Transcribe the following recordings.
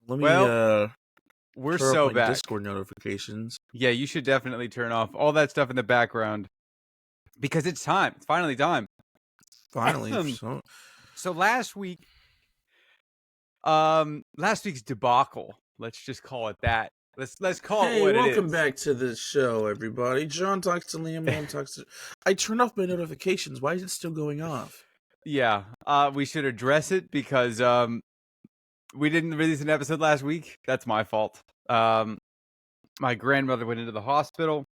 Let me Well, we're turn off so my back. Discord notifications. Yeah, you should definitely turn off all that stuff in the background because it's time. It's finally time. Finally, So last week's debacle. Let's just call it that. Let's call it what it is. Welcome back to the show, everybody. John talks to Liam. Liam talks to. I turned off my notifications. Why is it still going off? Yeah, we should address it because we didn't release an episode last week. That's my fault. My grandmother went into the hospital,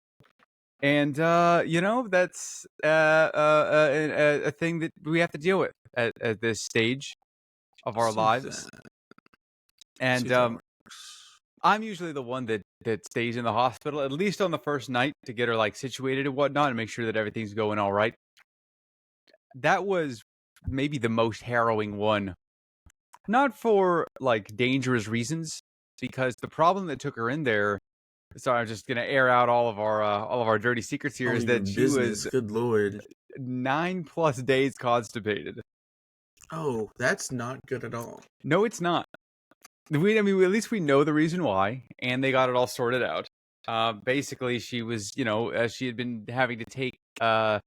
and that's a thing that we have to deal with at this stage of our lives. And I'm usually the one that stays in the hospital, at least on the first night, to get her situated and whatnot and make sure that everything's going all right. That was maybe the most harrowing one. Not for dangerous reasons, because the problem that took her in there. So I'm just gonna air out all of our dirty secrets here. Is that she was, good Lord, 9+ days constipated. Oh, that's not good at all. No, it's not. At least we know the reason why, and they got it all sorted out. Basically, she was, she had been having to take, I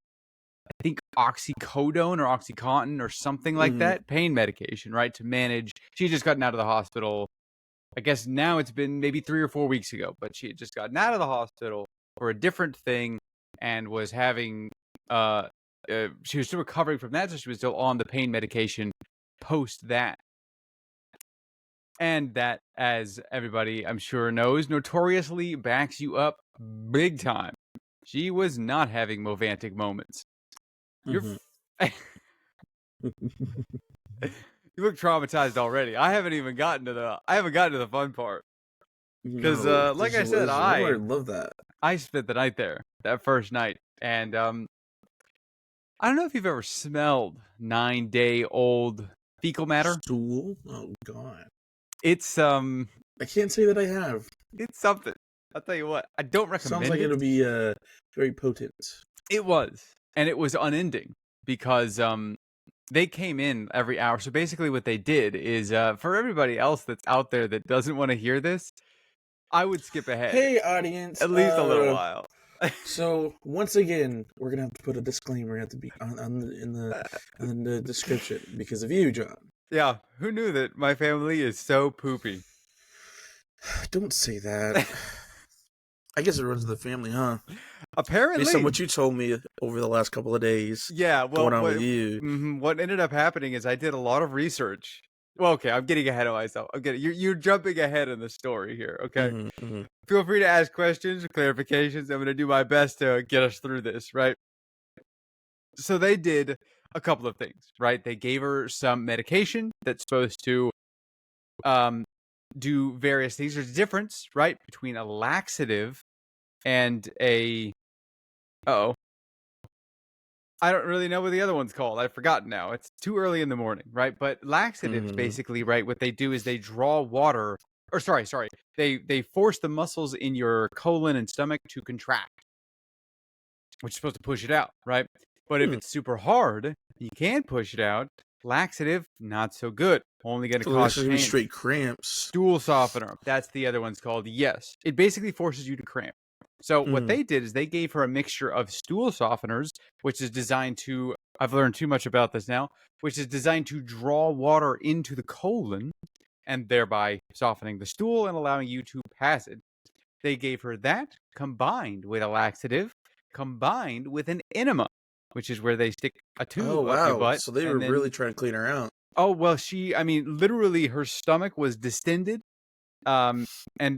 think oxycodone or OxyContin or something like that, pain medication, right, to manage. She had just gotten out of the hospital. I guess now it's been maybe 3 or 4 weeks ago, but she had just gotten out of the hospital for a different thing and was having, she was still recovering from that, so she was still on the pain medication post that. And that, as everybody I'm sure knows, notoriously backs you up big time. She was not having Movantic moments. You look traumatized already. I haven't gotten to the fun part. Because like I said, I love that. I spent the night there, that first night. And I don't know if you've ever smelled 9-day-old fecal matter. Stool? Oh God. It's I can't say that I have. It's something. I'll tell you what. I don't recommend it. Sounds like it'll be very potent. It was. And it was unending because they came in every hour. So basically what they did is, for everybody else that's out there that doesn't want to hear this, I would skip ahead. Hey, audience. At least a little while. So, once again, we're going to have to put a disclaimer in the description because of you, John. Yeah, who knew that my family is so poopy? Don't say that. I guess it runs in the family, huh? Apparently. Based on what you told me over the last couple of days. Yeah, well, going on with you. What ended up happening is I did a lot of research. Well, okay, I'm getting ahead of myself. You're jumping ahead in the story here, okay? Feel free to ask questions or clarifications. I'm going to do my best to get us through this, right? So they did a couple of things, right? They gave her some medication that's supposed to do various things. There's a difference, right, between a laxative and a... I don't really know what the other one's called. I've forgotten now. It's too early in the morning, right? But laxatives, basically, right, what they do is they draw water... Or sorry. They force the muscles in your colon and stomach to contract, which is supposed to push it out, right? But if it's super hard, you can push it out. Laxative, not so good. Only going to cause pain. Straight cramps. Stool softener. That's the other one's called. Yes. It basically forces you to cramp. So what they did is they gave her a mixture of stool softeners, which is designed to, I've learned too much about this now, which is designed to draw water into the colon and thereby softening the stool and allowing you to pass it. They gave her that combined with a laxative, combined with an enema, which is where they stick a tube up your butt. So they were really trying to clean her out. Oh, well, literally her stomach was distended and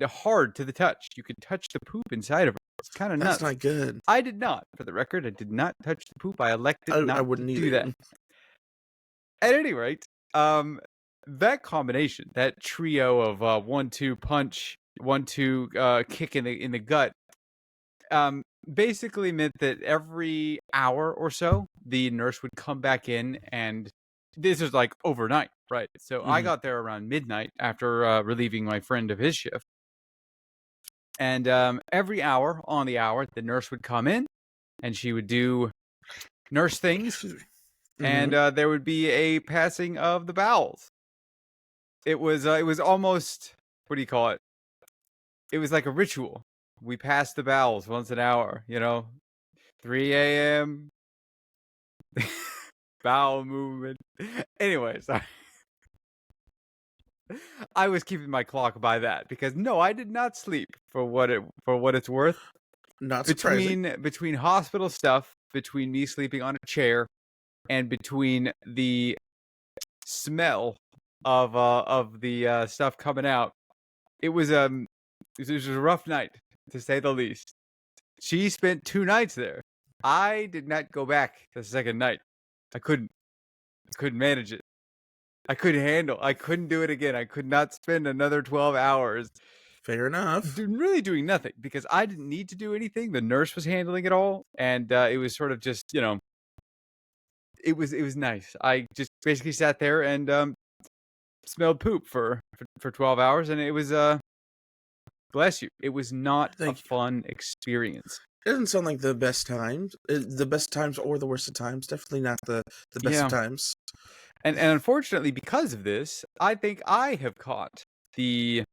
hard to the touch. You could touch the poop inside of her. It's kind of nuts. That's not good. I did not, for the record. I did not touch the poop. I elected not to do that. At any rate, that combination, that trio of 1-2 punch, 1-2 kick in the gut, basically meant that every hour or so, the nurse would come back in, and this was overnight, right? So I got there around midnight after relieving my friend of his shift. And every hour on the hour, the nurse would come in, and she would do nurse things, and there would be a passing of the bowels. It was almost what do you call it? It was like a ritual. We passed the bowels once an hour, 3 a.m. bowel movement. Anyway, sorry. I was keeping my clock by that because no, I did not sleep for what it's worth. Not surprising. Between hospital stuff, between me sleeping on a chair, and between the smell of the stuff coming out, it was a rough night to say the least. She spent 2 nights there. I did not go back the second night. I couldn't manage it. I couldn't do it again. I could not spend another 12 hours. Fair enough. Really doing nothing because I didn't need to do anything. The nurse was handling it all, and it was sort of just, it was nice. I just basically sat there and smelled poop for 12 hours, and it was bless you. It was not a fun experience. It doesn't sound like the best times. The best times or the worst of times. Definitely not the best of times. And unfortunately, because of this, I think I have caught the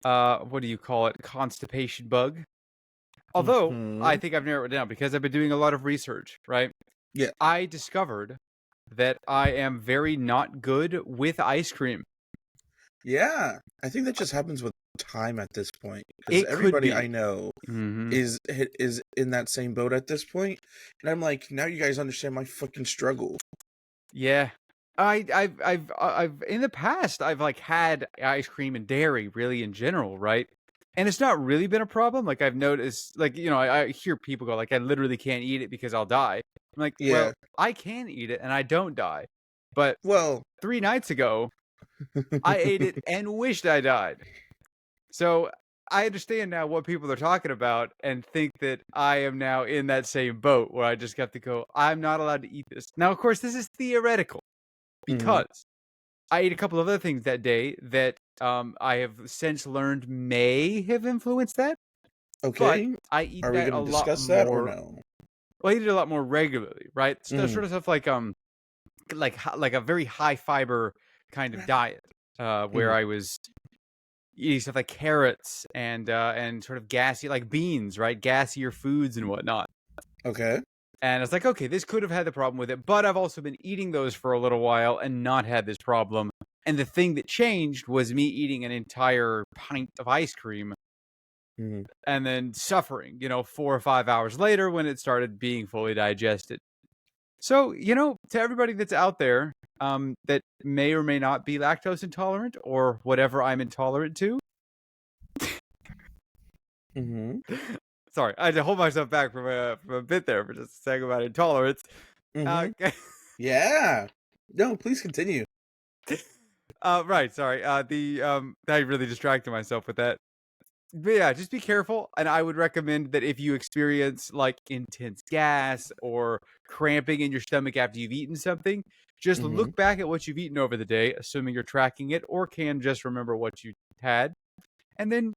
what do you call it? Constipation bug. Although I think I've narrowed it down because I've been doing a lot of research, right? Yeah. I discovered that I am very not good with ice cream. Yeah, I think that just happens with time at this point. Because everybody I know is in that same boat at this point, and I'm like, now you guys understand my fucking struggle. Yeah, I've in the past I've like had ice cream and dairy really in general, right? And it's not really been a problem. Like I've noticed, like I hear people go like, I literally can't eat it because I'll die. I'm like, well, I can eat it and I don't die. But 3 nights ago, I ate it and wished I died. So I understand now what people are talking about and think that I am now in that same boat where I just got to go, I'm not allowed to eat this. Now, of course, this is theoretical because I ate a couple of other things that day that I have since learned may have influenced that. Okay. But I eat Are that we going to discuss that or no? Well, I eat it a lot more regularly, right? So sort of stuff like a very high fiber kind of diet, where I was eating stuff like carrots and sort of gassy, like beans, right? Gassier foods and whatnot. Okay. And it's like, okay, this could have had the problem with it, but I've also been eating those for a little while and not had this problem. And the thing that changed was me eating an entire pint of ice cream and then suffering, 4 or 5 hours later when it started being fully digested. So, to everybody that's out there that may or may not be lactose intolerant or whatever I'm intolerant to. Sorry, I had to hold myself back from a bit there for just a second about intolerance. Yeah. No, please continue. Right, sorry. I really distracted myself with that. But yeah, just be careful. And I would recommend that if you experience like intense gas or cramping in your stomach after you've eaten something, just look back at what you've eaten over the day, assuming you're tracking it, or can just remember what you had. And then,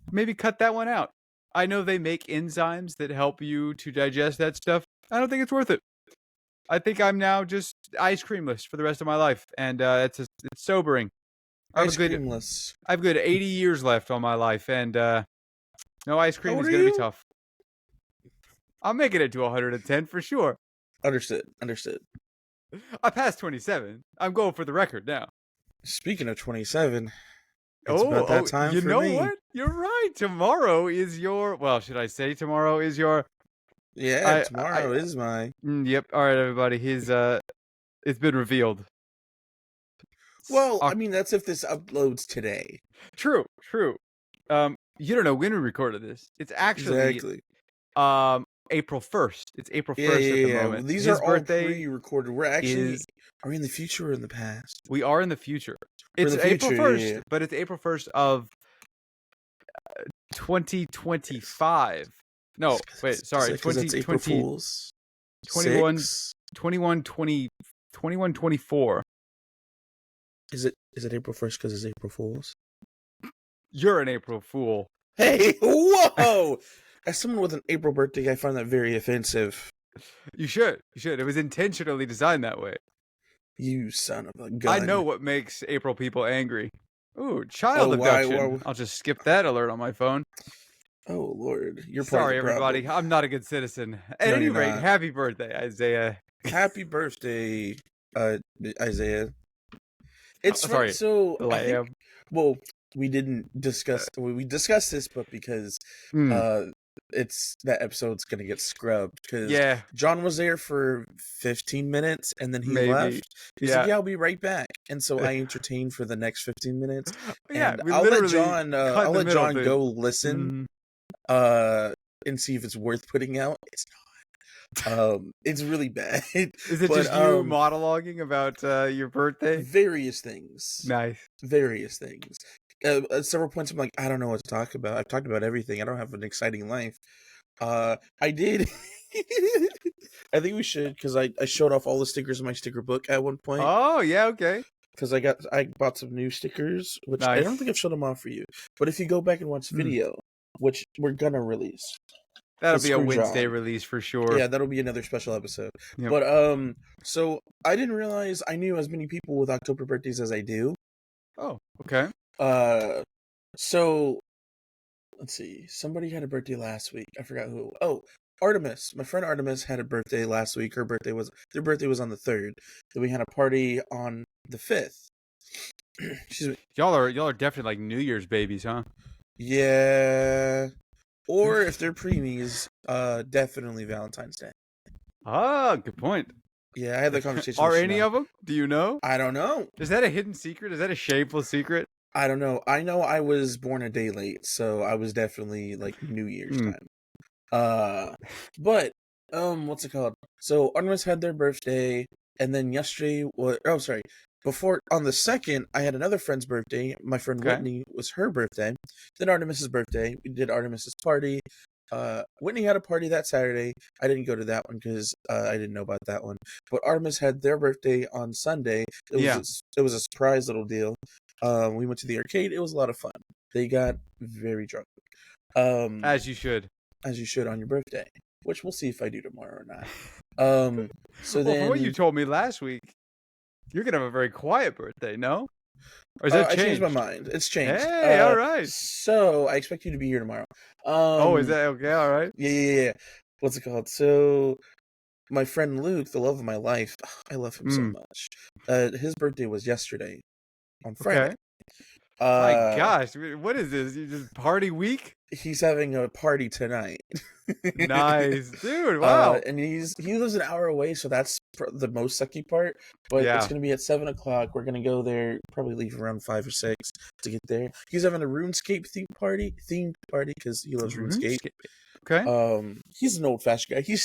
maybe cut that one out. I know they make enzymes that help you to digest that stuff. I don't think it's worth it. I think I'm now just ice creamless for the rest of my life. And it's sobering. Ice creamless. I have good 80 years left on my life, and no ice cream is going to be tough. I'm making it to 110 for sure. Understood. I passed 27. I'm going for the record now. Speaking of 27, it's about that time for me. You know what? You're right. Tomorrow is your... Well, should I say tomorrow is your... Yeah, tomorrow is my... Yep. All right, everybody. It's been revealed. Well, I mean, that's if this uploads today. True. You don't know when we recorded this. It's actually April 1st. It's April 1st at the moment. These are all pre-recorded. We're actually... Are we in the future or in the past? We are in the future. It's April 1st, but it's April 1st of 2025. No, wait, sorry. 2020... 2124. Is it April 1st because it's April Fool's? You're an April Fool. Hey, whoa! As someone with an April birthday, I find that very offensive. You should. It was intentionally designed that way. You son of a gun. I know what makes April people angry. Ooh, child Oh, abduction. I'll just skip that alert on my phone. Oh, Lord. You're part of Sorry, the everybody. problem. I'm not a good citizen. At No, any you're rate, not. happy birthday, Isaiah. Happy birthday, Isaiah. It's fun. Sorry, So I think, lamb. well, we didn't discuss. We discussed this, but because it's that episode's gonna get scrubbed because Yeah, John was there for 15 minutes and then he maybe. left. He's like, Yeah. "Yeah, I'll be right back," and so I entertained for the next 15 minutes, Yeah, and we literally cut I'll in the let middle, John dude. go listen, Mhm. and see if it's worth putting out. It's it's really bad, Is it but just you monologuing about your birthday? various things. Nice. Various things. At several points, I'm like, I don't know what to talk about. I've talked about everything. I don't have an exciting life. I did. I think we should, because I showed off all the stickers in my sticker book at one point. Oh, yeah, okay. Because I bought some new stickers, which I don't Nice. think I've showed them off for you. But if you go back and watch video, which we're gonna release, That'll with be a Screw Wednesday John. release for sure. Yeah, that'll be another special episode. Yep. But so I didn't realize I knew as many people with October birthdays as I do. Oh, okay. So let's see. Somebody had a birthday last week. I forgot who. Oh, Artemis. My friend Artemis had a birthday last week. Their birthday was on the 3rd. Then we had a party on the 5th. Excuse me. Y'all are definitely like New Year's babies, huh? Yeah. Or if they're preemies, definitely Valentine's Day. Ah, good point. Yeah, I had that conversation. Are with any Chanel. of them? Do you know? I don't know. Is that a hidden secret? Is that a shameful secret? I don't know. I know I was born a day late, so I was definitely like New Year's time. But what's it called? So Artemis had their birthday, and then yesterday was before on the 2nd, I had another friend's birthday. My friend Whitney was her birthday. Then Artemis's birthday. We did Artemis's party. Whitney had a party that Saturday. I didn't go to that one because I didn't know about that one. But Artemis had their birthday on Sunday. It was a surprise little deal. We went to the arcade. It was a lot of fun. They got very drunk. As you should. As you should on your birthday, which we'll see if I do tomorrow or not. So well, then, from what you told me last week, you're gonna have a very quiet birthday, no? Or is that changed? I changed my mind. It's changed. Hey, all right. So I expect you to be here tomorrow. Oh, is that okay? All right. Yeah. What's it called? So my friend Luke, the love of my life, I love him so much. His birthday was yesterday, on Friday. Okay. My gosh, what is this? You just party week? He's having a party tonight. Nice, dude. Wow. And he lives an hour away, so that's the most sucky part. But it's gonna be at 7:00. We're gonna go there. Probably leave around 5 or 6 to get there. He's having a RuneScape themed party because he loves RuneScape. Okay. He's an old fashioned guy. He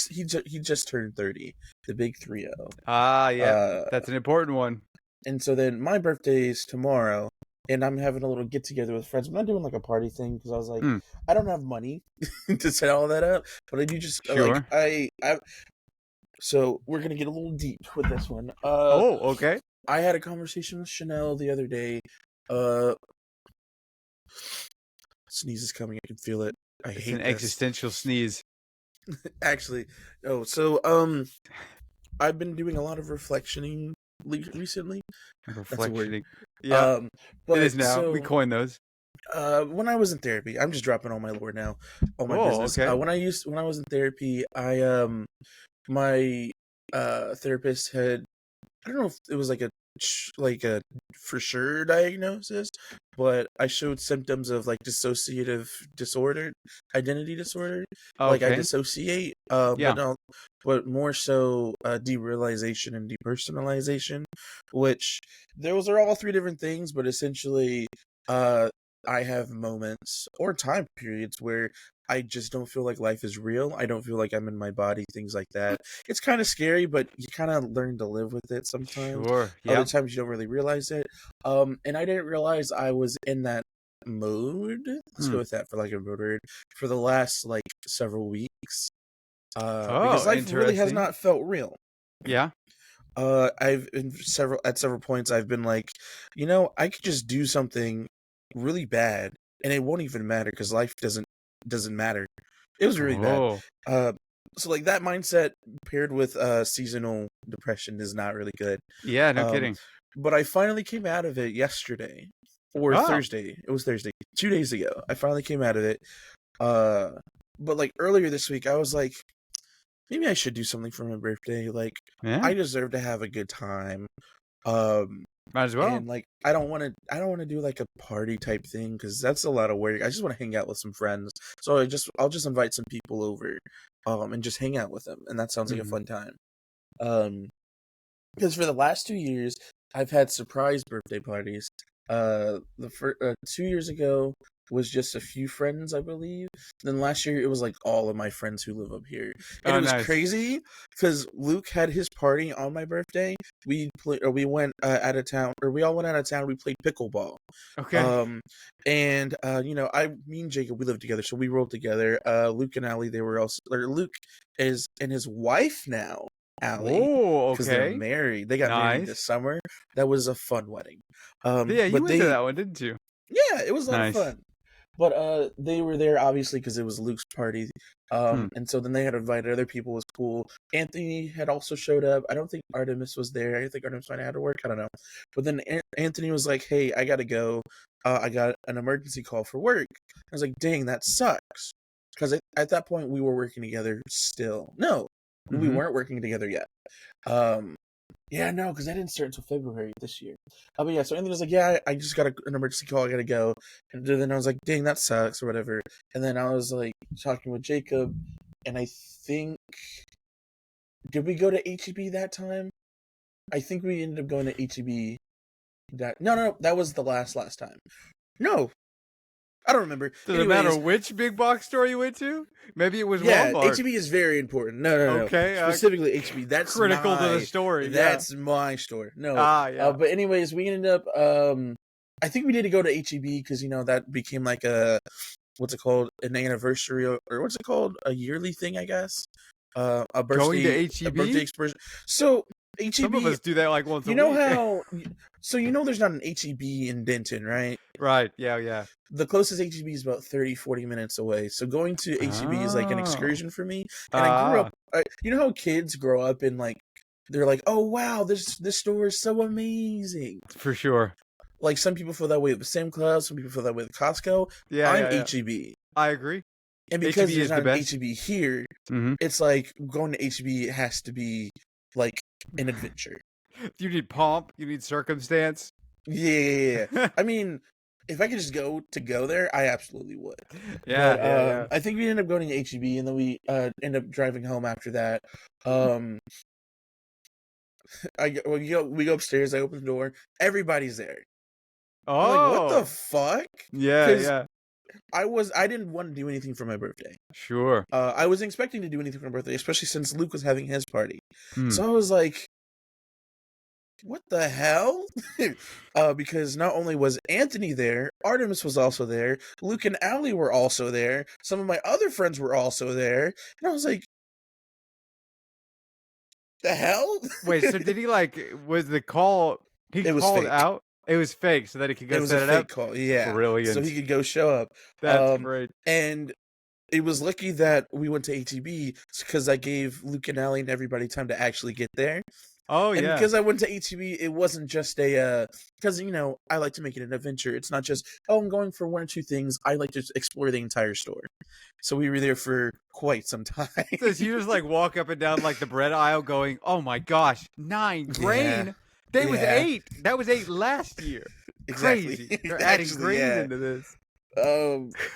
just turned 30. The big 30. Ah, yeah. That's an important one. And so then my birthday is tomorrow. And I'm having a little get together with friends. I'm not doing like a party thing because I was like, I don't have money to set all that up, but I do just like I. So we're gonna get a little deep with this one. Okay. I had a conversation with Chanel the other day. Sneeze is coming. I can feel it. It's an existential sneeze. Actually, I've been doing a lot of reflectioning recently. That's a word. Yeah, but it is now. So, we coined those. When I was in therapy, I'm just dropping all my lore now, all my business. Okay. When I was in therapy, my therapist had, I don't know if it was like a for sure diagnosis, but I showed symptoms of like dissociative disorder, identity disorder. Like I dissociate, but more so derealization and depersonalization, which those are all 3 different things, but essentially I have moments or time periods where I just don't feel like life is real. I don't feel like I'm in my body, things like that. It's kind of scary, but you kind of learn to live with it sometimes. Sure. Other times you don't really realize it. And I didn't realize I was in that mode. Let's go with that for like a word for the last like several weeks. Because life really has not felt real. Yeah. I've at several points I've been like, I could just do something really bad and it won't even matter because life doesn't matter. It was really bad. So like that mindset paired with seasonal depression is not really good. Yeah, no kidding. But I finally came out of it yesterday. or Thursday. It was Thursday, 2 days ago. I finally came out of it. But like earlier this week, I was like, maybe I should do something for my birthday. Like, I deserve to have a good time. Might as well. And like, I don't want to do like a party type thing because that's a lot of work. I just want to hang out with some friends. So I'll just invite some people over, and just hang out with them, and that sounds like a fun time. Because for the last 2 years, I've had surprise birthday parties. 2 years ago was just a few friends, I believe. Then last year it was like all of my friends who live up here, and it was crazy because Luke had his party on my birthday. We went out of town, or we all went out of town. We played pickleball. Okay. And me and Jacob, we lived together, so we rolled together. Luke and Allie, they were also. Luke is and his wife now. Allie, because they're married. They got married this summer. That was a fun wedding. Yeah, you went to that one, didn't you? Yeah, it was a lot of fun. But they were there obviously because it was Luke's party. And so then they had invited other people. It was cool. Anthony had also showed up. I don't think Artemis was there. I think Artemis might have had to work. I don't know. But then Anthony was like, "Hey, I gotta go. I got an emergency call for work." I was like, "Dang, that sucks." Because at that point we were working together still. No. We weren't working together yet. Yeah, no, because I didn't start until February this year. But yeah, so Anthony was like, "Yeah, I just got an emergency call. I gotta go." And then I was like, "Dang, that sucks," or whatever. And then I was like talking with Jacob, and I think, did we go to HEB that time? I think we ended up going to HEB. No, that was the last time. No. I don't remember. Does it matter which big box store you went to? Maybe it was Walmart. HEB is very important. No. Okay. Specifically HEB. That's critical to the story. That's my store. No. Yeah. But anyways, we ended up. I think we need to go to HEB because that became like a, what's it called? An anniversary or what's it called? A yearly thing, I guess. A birthday. Going to HEB. A birthday expression. So HEB. Some of us do that like once a week. You know how? So there's not an HEB in Denton, right? Right. Yeah. The closest HEB is about 30-40 minutes away. So going to HEB is like an excursion for me. And I grew up. You know how kids grow up in like, they're like, "Oh wow, this store is so amazing." For sure. Like some people feel that way with Sam Club, some people feel that way with Costco. I'm HEB. I agree. And because there's not an HEB here, it's like going to HEB has to be like an adventure. You need pomp. You need circumstance. Yeah. I mean, if I could just go there, I absolutely would. Yeah. I think we ended up going to HEB, and then we ended up driving home after that. We go upstairs. I open the door. Everybody's there. Oh, I'm like, what the fuck? Yeah. I didn't want to do anything for my birthday. Sure. I wasn't expecting to do anything for my birthday, especially since Luke was having his party. So I was like, what the hell? Because not only was Anthony there, Artemis was also there, Luke and Allie were also there, some of my other friends were also there, and I was like, the hell? Wait, so did he was the call, he called fake. Out? It was fake, so that he could go set it up? It was a fake call, yeah. Brilliant. So he could go show up. That's great. And it was lucky that we went to HEB because I gave Luke and Allie and everybody time to actually get there. Oh, and yeah. Because I went to HEB, it wasn't just because, I like to make it an adventure. It's not just, I'm going for one or two things. I like to explore the entire store. So we were there for quite some time. So you just walk up and down the bread aisle going, oh my gosh, 9 grain? That was 8. That was 8 last year. Exactly. Crazy. They're adding grain into this.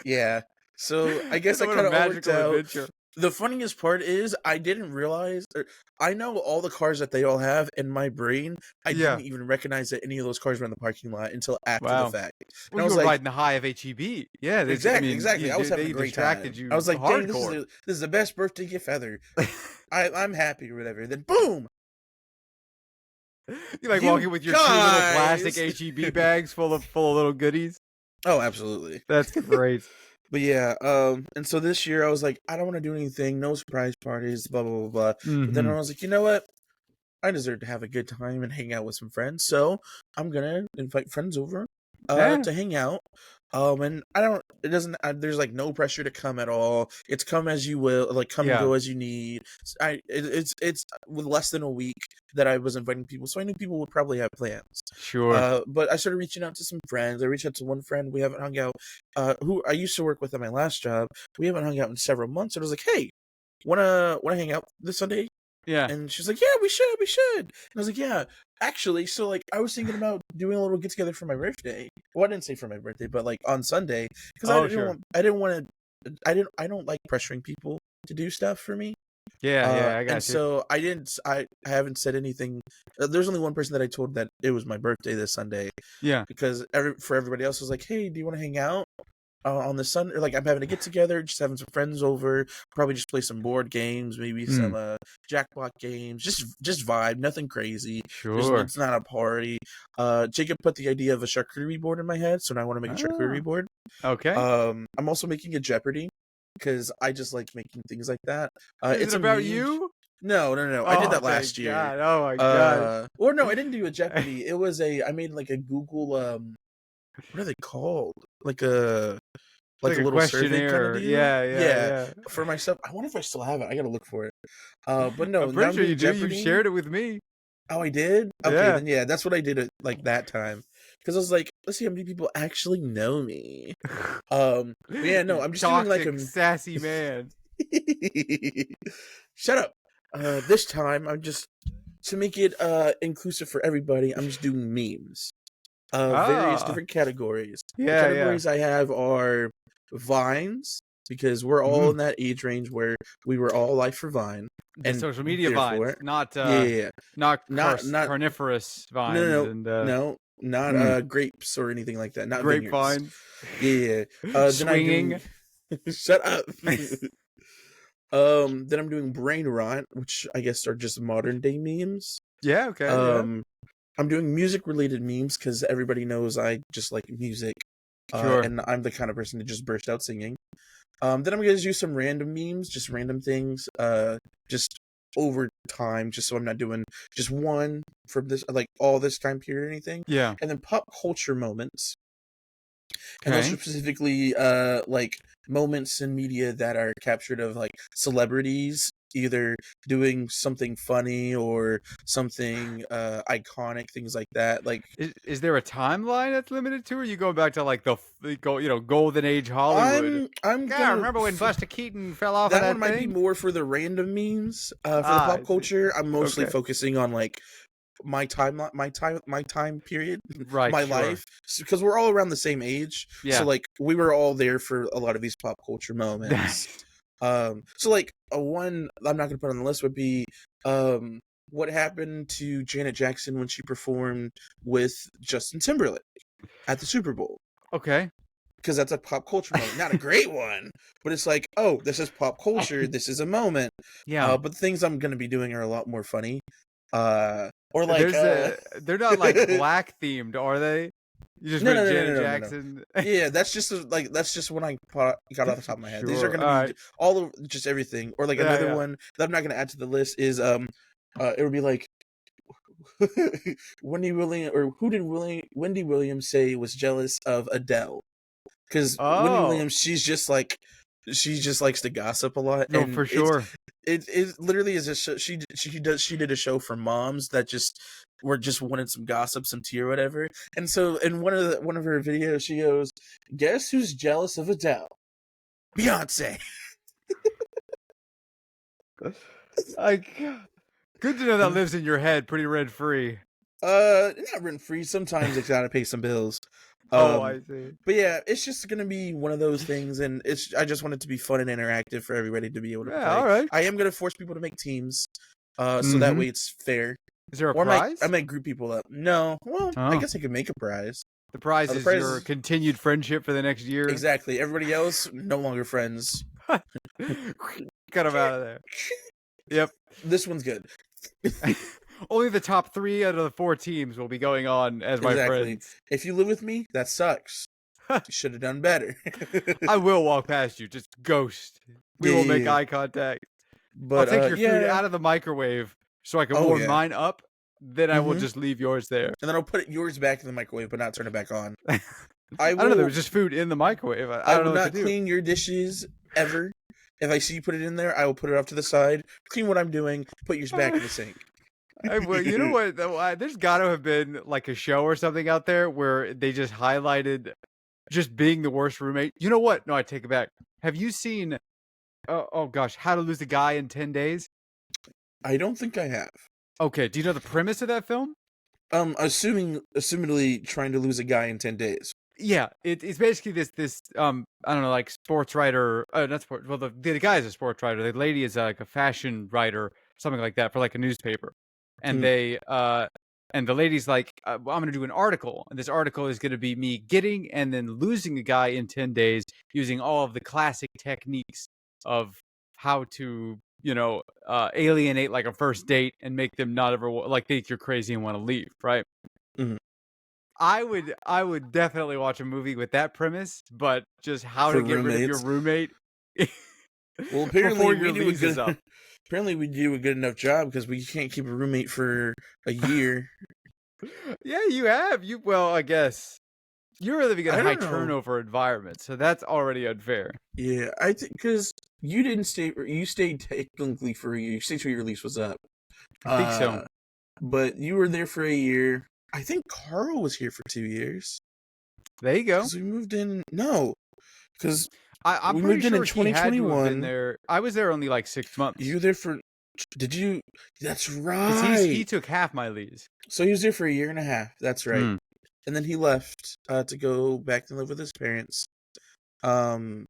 Yeah. So I guess I kind of worked out. Adventure. The funniest part is I didn't realize, I know all the cars that they all have in my brain. I didn't even recognize that any of those cars were in the parking lot until after the fact. Well, you were riding the high of HEB. Yeah, exactly. I was having a great time. I was like, dang, this is the best birthday gift ever. I'm happy or whatever. Then boom. You walking with your 2 little plastic HEB bags full of little goodies? Oh, absolutely. That's great. But yeah, and so this year I was like, I don't want to do anything, no surprise parties, blah, blah, blah, blah. But then I was like, you know what? I deserve to have a good time and hang out with some friends. So I'm going to invite friends over to hang out. And I don't. It doesn't. There's like no pressure to come at all. It's come as you will. Like come and Yeah. go as you need. It's with less than a week that I was inviting people, so I knew people would probably have plans. Sure. But I started reaching out to some friends. I reached out to one friend we haven't hung out. Who I used to work with at my last job. We haven't hung out in several months. And I was like, hey, wanna hang out this Sunday? Yeah. And she's like, yeah, we should. And I was like, yeah, actually. So like, I was thinking about doing a little get together for my birthday. Well, I didn't say for my birthday, but like on Sunday, because I don't like pressuring people to do stuff for me. Yeah, I got and you. so I haven't said anything. There's only one person that I told that it was my birthday this Sunday. Yeah. Because for everybody else, I was like, hey, do you want to hang out? On the Sunday, like I'm having a get together, just having some friends over, probably just play some board games, maybe some jackpot games, just vibe, nothing crazy. Sure. It's not a party. Jacob put the idea of a charcuterie board in my head, so now I want to make a charcuterie board. Okay. I'm also making a Jeopardy because I just like making things like that. Is it about you? No. I did that last year. God. Oh my god. Or no, I didn't do a Jeopardy. It was I made like a Google what are they called? Like a little survey kind of deal. Yeah. For myself, I wonder if I still have it. I gotta look for it. But no, I'm pretty sure you do. Jeopardy. You shared it with me. Oh, I did. Okay, yeah. then yeah, that's what I did at like that time. Because I was like, let's see how many people actually know me. Yeah, no, I'm just doing like a sassy man. Shut up. This time I'm just to make it inclusive for everybody. I'm just doing memes. Various different categories. The categories I have are Vines, because we're all in that age range where we were all life for Vine. And social media Vines, not carnivorous vines. Not grapes or anything like that. Not grapevines. Yeah. Swinging. Shut up. Then I'm doing brain rot, which I guess are just modern day memes. Yeah. Okay. I'm doing music-related memes because everybody knows I just like music. Sure. And I'm the kind of person to just burst out singing. Then I'm going to do some random memes, just random things, just over time, just so I'm not doing just one for this, like all this time period or anything. Yeah. And then pop culture moments. And those are specifically like moments in media that are captured of like celebrities either doing something funny or something iconic, things like that. Like, is there a timeline that's limited to, or you go back to like the golden age Hollywood? I'm gonna remember when Buster Keaton fell off. That one might be more for the random memes. For the pop culture, I'm mostly focusing on like my time period, right? My life, because we're all around the same age. Yeah. So like we were all there for a lot of these pop culture moments. So like one I'm not gonna put on the list would be what happened to Janet Jackson when she performed with Justin Timberlake at the Super Bowl. Okay. Because that's a pop culture moment. Not a great one, but it's like, oh, this is pop culture. This is a moment. Yeah. But the things I'm going to be doing are a lot more funny. Or like... they're not like black themed, are they? You just Janet Jackson. No. Yeah, that's just when I got off the top of my head. Sure. These are going to be all of just everything. Or like another one that I'm not going to add to the list is it would be like Wendy Williams say was jealous of Adele? Because Wendy Williams, she just likes to gossip a lot. No, for sure. It literally is a show. She did a show for moms that just wanted some gossip, some tea or whatever. And so in one of her videos, she goes, "Guess who's jealous of Adele? Beyonce." Good to know that lives in your head, pretty rent free. Not rent free. Sometimes it's gotta pay some bills. I see. But yeah, it's just gonna be one of those things, and I just want it to be fun and interactive for everybody to be able to play. All right. I am gonna force people to make teams, so that way it's fair. Is there a prize? I might group people up. No, well, I guess I could make a prize. The prize is your continued friendship for the next year. Exactly. Everybody else no longer friends. Cut them out of there. Yep. This one's good. Only the top 3 out of the 4 teams will be going on as my friends. If you live with me, that sucks. You should have done better. I will walk past you, just ghost. We will make eye contact. But I'll take your food out of the microwave so I can warm mine up. Then I will just leave yours there. And then I'll put yours back in the microwave, but not turn it back on. I don't know. There will. was just food in the microwave. I I don't will know what to not do. clean your dishes ever. If I see you put it in there, I will put it off to the side, clean what I'm doing, put yours back in the sink. Well, you know what? There's got to have been like a show or something out there where they just highlighted just being the worst roommate. You know what? No, I take it back. Have you seen? Oh gosh, How to Lose a Guy in 10 Days? I don't think I have. Okay, do you know the premise of that film? Assumedly trying to lose a guy in 10 days. Yeah, it's basically this I don't know, like sports writer. Not sports. Well, the guy is a sports writer. The lady is like a fashion writer, something like that, for like a newspaper. And and the lady's like, well, I'm going to do an article, and this article is going to be me getting and then losing a guy in 10 days using all of the classic techniques of how to alienate like a first date and make them not ever like think you're crazy and want to leave, right? Mm-hmm. I would definitely watch a movie with that premise, but just how For to get rid of your roommates. roommate. Well, apparently before your lease is up. Apparently we do a good enough job because we can't keep a roommate for a year. Yeah, you have. Well, I guess you're living in a high turnover environment, so that's already unfair. Yeah, I think because you didn't stay. You stayed technically for a year. You stayed till your lease was up. I think so. But you were there for a year. I think Carl was here for 2 years. There you go. Because we moved in. No, because I'm we pretty moved sure in 2021. He had to have been there. I was there only like 6 months. You were there for? Did you? That's right. He took half my lease. So he was there for a year and a half. That's right. And then he left to go back to live with his parents. And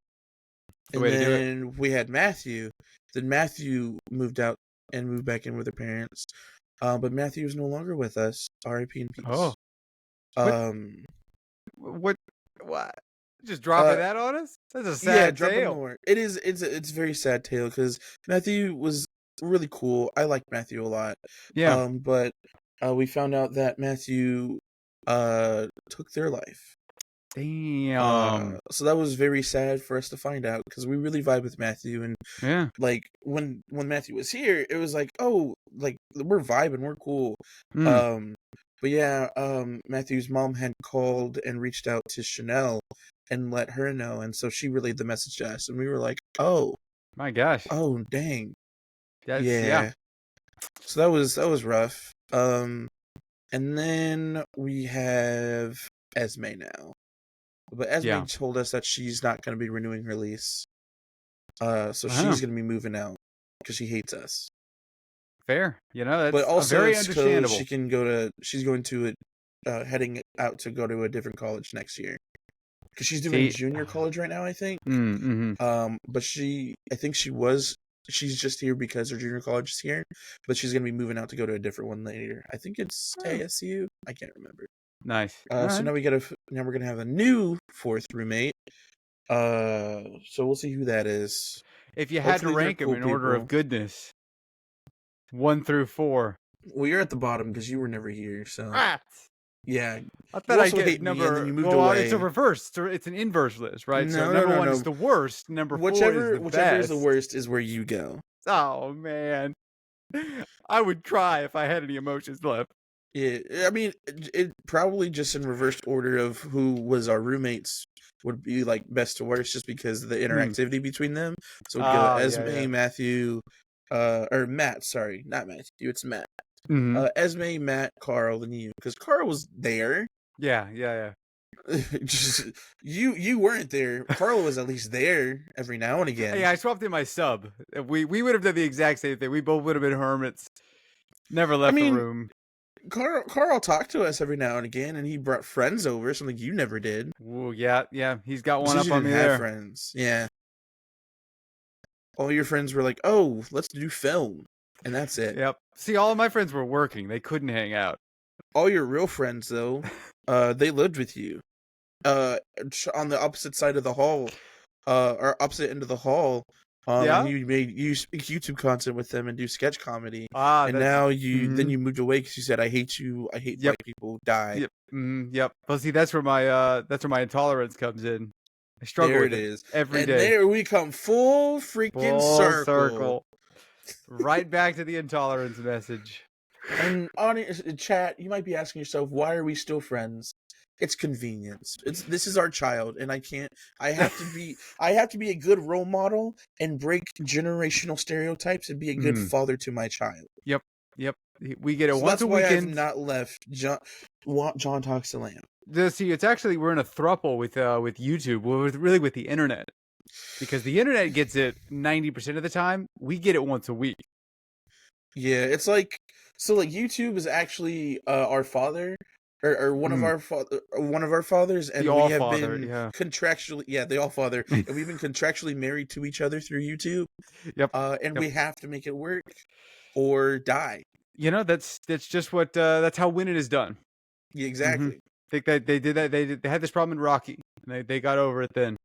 then we had Matthew. Then Matthew moved out and moved back in with her parents. But Matthew is no longer with us. R.I.P. in peace. Oh. What? Just dropping that on us? That's a sad tale. More. It is. It's a very sad tale because Matthew was really cool. I like Matthew a lot. Yeah. But we found out that Matthew took their life. Damn. So that was very sad for us to find out because we really vibe with Matthew, and like when Matthew was here, it was like, oh, like we're vibing, we're cool. But yeah, Matthew's mom had called and reached out to Chanel and let her know, and so she relayed the message to us, and we were like, oh my gosh, oh dang, yeah. So that was rough. And then we have Esme now. But Esme told us that she's not going to be renewing her lease. So she's going to be moving out because she hates us. Fair. That's but also very understandable. She's going to heading out to go to a different college next year. Because she's doing junior college right now, I think. But I think she's just here because her junior college is here. But she's going to be moving out to go to a different one later. I think it's ASU. I can't remember. Nice. So now we're gonna have a new fourth roommate. So we'll see who that is. If you had to rank them in order of goodness, 1 through 4. Well, you're at the bottom because you were never here. So yeah, I thought I'd get number. And then you moved away. It's a reverse. It's an inverse list, right? No, so number 1 is the worst. Number 4 is the best. Whichever is the worst is where you go. Oh man, I would cry if I had any emotions left. Yeah, I mean, it probably just in reversed order of who was our roommates would be like best to worst, just because of the interactivity between them. So we'd go Esme, Matthew, or Matt. Sorry, not Matthew. It's Matt. Esme, Matt, Carl, and you, because Carl was there. Yeah. Just you weren't there. Carl was at least there every now and again. Yeah, I swapped in my sub. We would have done the exact same thing. We both would have been hermits. Never left the room. Carl talked to us every now and again, and he brought friends over, something you never did. Ooh, yeah, he's got one up on me there. Friends, yeah. All your friends were like, "Oh, let's do film," and that's it. Yep. See, all of my friends were working; they couldn't hang out. All your real friends, though, they lived with you, on the opposite side of the hall, or opposite end of the hall. And you speak YouTube content with them and do sketch comedy. And now then you moved away because you said, I hate black people, die. Yep. Well, see, that's where my intolerance comes in. I struggle with it every day. And there we come, full circle. Right back to the intolerance message. And audience, chat, you might be asking yourself, why are we still friends? It's convenience. This is our child, and I have to be a good role model and break generational stereotypes and be a good father to my child. Yep. We get it So once that's a why weekend. I've not left John Talks to Lamb. See, it's actually we're in a throuple with YouTube, with the internet, because the internet gets it 90% of the time. We get it once a week. Yeah, it's like YouTube is actually our father. Or one of our fathers, and the we have All-Father, been yeah. contractually, the All-Father, and we've been contractually married to each other through YouTube. Yep. And we have to make it work or die. That's just what that's how winning is done. Yeah, exactly. I think that they did that. They had this problem in Rocky, and they got over it then.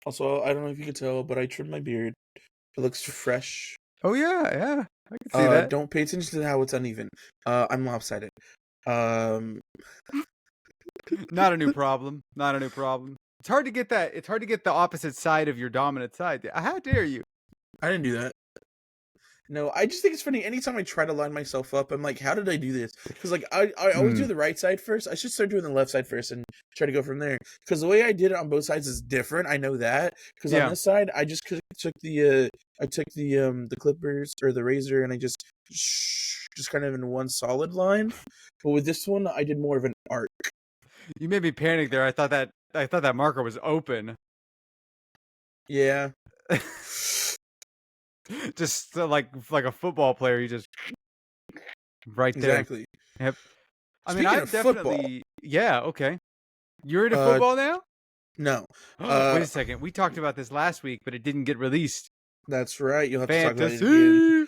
Also, I don't know if you could tell, but I trimmed my beard. It looks fresh. Oh yeah, I can see that. Don't pay attention to how it's uneven. I'm lopsided. Not a new problem. Not a new problem. It's hard to get that. It's hard to get the opposite side of your dominant side. How dare you? I didn't do that. No, I just think it's funny. Anytime I try to line myself up, I'm like, how did I do this? Because like I always do the right side first. I should start doing the left side first and try to go from there. Because the way I did it on both sides is different. I know that. Because on this side, I just took the clippers or the razor, and I just kind of in one solid line. But with this one, I did more of an arc. You made me panic there. I thought that marker was open. Yeah. Just like a football player, you just right there. Exactly. Yep. I Speaking mean, I of definitely. Football, yeah. Okay. You're into football now? No. Wait a second. We talked about this last week, but it didn't get released. That's right. You'll have to talk about it again.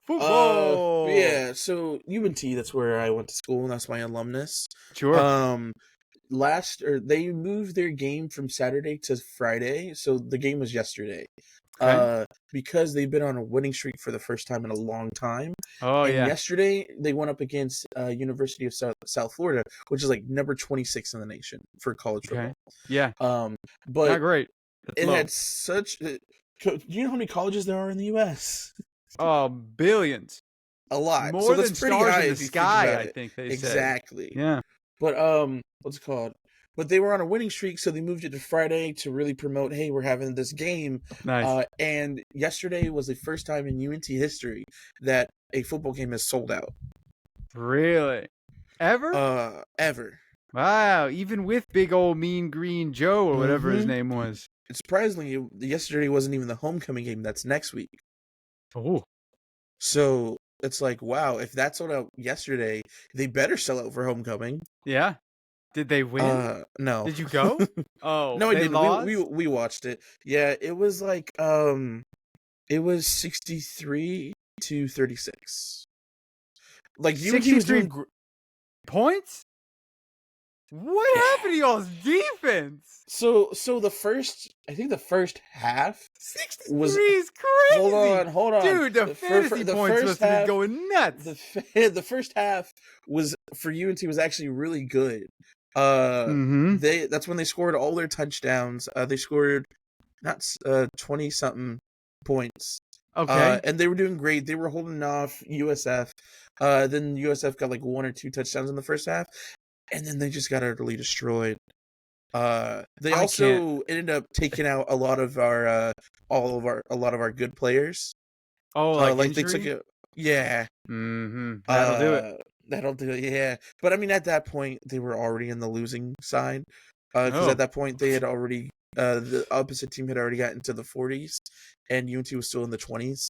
Football. Yeah. So UNT, that's where I went to school, and that's my alumnus. Sure. They moved their game from Saturday to Friday, so the game was yesterday. Okay. Because they've been on a winning streak for the first time in a long time. Oh, and yeah. Yesterday they went up against University of South Florida, which is like number 26 in the nation for college football. Yeah. But not great. It had such. Do you know how many colleges there are in the U.S.? Oh, billions. A lot. More so than that's pretty stars high in the if you sky, think about I it. think they Exactly. said. Yeah. But what's it called? But they were on a winning streak, so they moved it to Friday to really promote, hey, we're having this game. Nice. And yesterday was the first time in UNT history that a football game is sold out. Really? Ever? Ever. Wow. Even with big old Mean Green Joe or whatever his name was. Surprisingly, yesterday wasn't even the homecoming game. That's next week. Oh. So it's like, wow, if that sold out yesterday, they better sell out for homecoming. Yeah. Did they win? No. Did you go? Oh, no, I didn't. Lost? We watched it. Yeah, it was like it was 63-36. Like UNT was doing points. What happened to y'all's defense? So the first half 63 is crazy. Hold on, dude. The fantasy points must have been going nuts. The first half was for UNT was actually really good. That's when they scored all their touchdowns. They scored 20 something points. Okay. And they were doing great. They were holding off USF. Then USF got like 1 or 2 touchdowns in the first half, and then they just got utterly destroyed. They also ended up taking out a lot of our good players. Oh, like injury? They took it. Yeah. That'll do it. That'll do it. Yeah. But I mean, at that point, they were already in the losing side. Because at that point, they had already the opposite team had already gotten to the 40s, and UNT was still in the 20s.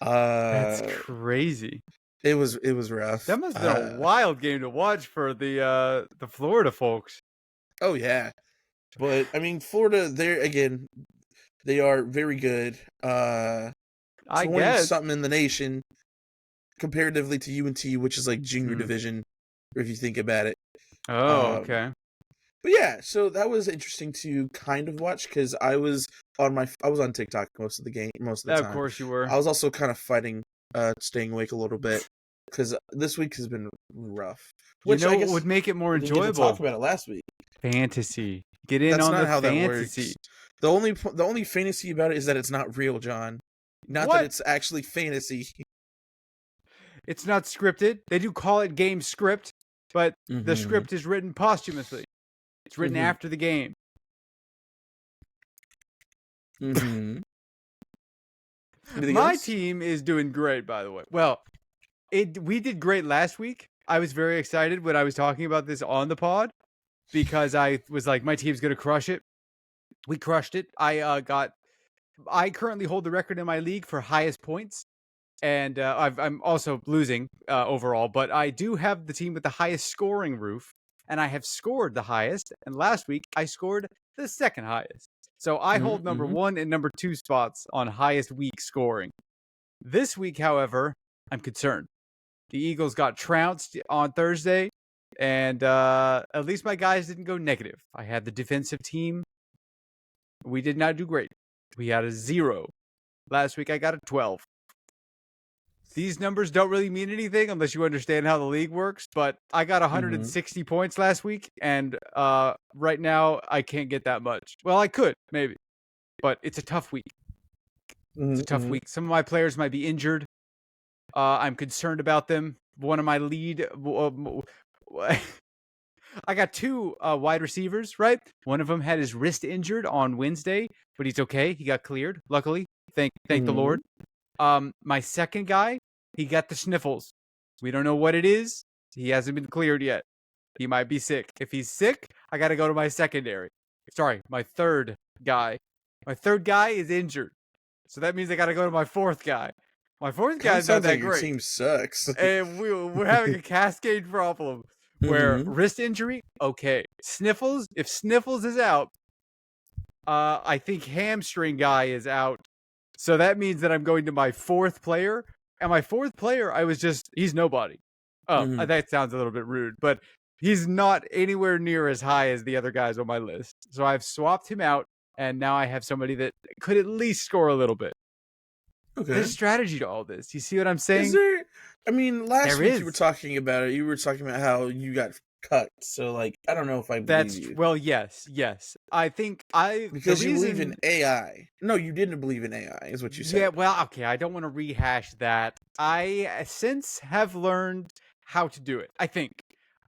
That's crazy. It was rough. That must have been a wild game to watch for the Florida folks. Oh yeah, but I mean, Florida, they are very good. I guess something in the nation comparatively to UNT, which is like junior division, if you think about it. Oh, okay. But yeah, so that was interesting to kind of watch because I was on TikTok most of the time. Of course you were. I was also kind of fighting, staying awake a little bit because this week has been rough. Which I guess would make it more enjoyable. We talked about it last week. Fantasy. Get in on the fantasy. The only fantasy about it is that it's not real, John. Not that it's actually fantasy. It's not scripted. They do call it game script. but the script is written posthumously. It's written after the game. My team is doing great, by the way. Well, we did great last week. I was very excited when I was talking about this on the pod because I was like, my team's going to crush it. We crushed it. I currently hold the record in my league for highest points. And I'm also losing overall, but I do have the team with the highest scoring roof, and I have scored the highest. And last week, I scored the second highest. So I hold number 1 and number 2 spots on highest week scoring. This week, however, I'm concerned. The Eagles got trounced on Thursday, and at least my guys didn't go negative. I had the defensive team. We did not do great. We had a 0. Last week, I got a 12. These numbers don't really mean anything unless you understand how the league works, but I got 160 points last week, and right now I can't get that much. Well, I could, maybe, but it's a tough week. It's a tough week. Some of my players might be injured. I'm concerned about them. One of my lead... I got 2 wide receivers, right? One of them had his wrist injured on Wednesday, but he's okay. He got cleared, luckily. Thank the Lord. My second guy, he got the sniffles. We don't know what it is. He hasn't been cleared yet. He might be sick. If he's sick, I got to go to my secondary. Sorry, my third guy. My third guy is injured. So that means I got to go to my fourth guy. My fourth guy is not that great. Your team sucks. And we're having a cascade problem where wrist injury, okay. Sniffles, if Sniffles is out, I think hamstring guy is out. So that means that I'm going to my 4th player. And my 4th player, he's nobody. Oh, that sounds a little bit rude, but he's not anywhere near as high as the other guys on my list. So I've swapped him out, and now I have somebody that could at least score a little bit. Okay. There's strategy to all this. You see what I'm saying? Is there? I mean, last week you were talking about it. You were talking about how you got cut. So, like, I don't know if I believe you. Well, yes. I think because you believe in AI. No, you didn't believe in AI, is what you said. Yeah, well, okay. I don't want to rehash that. I since have learned how to do it. I think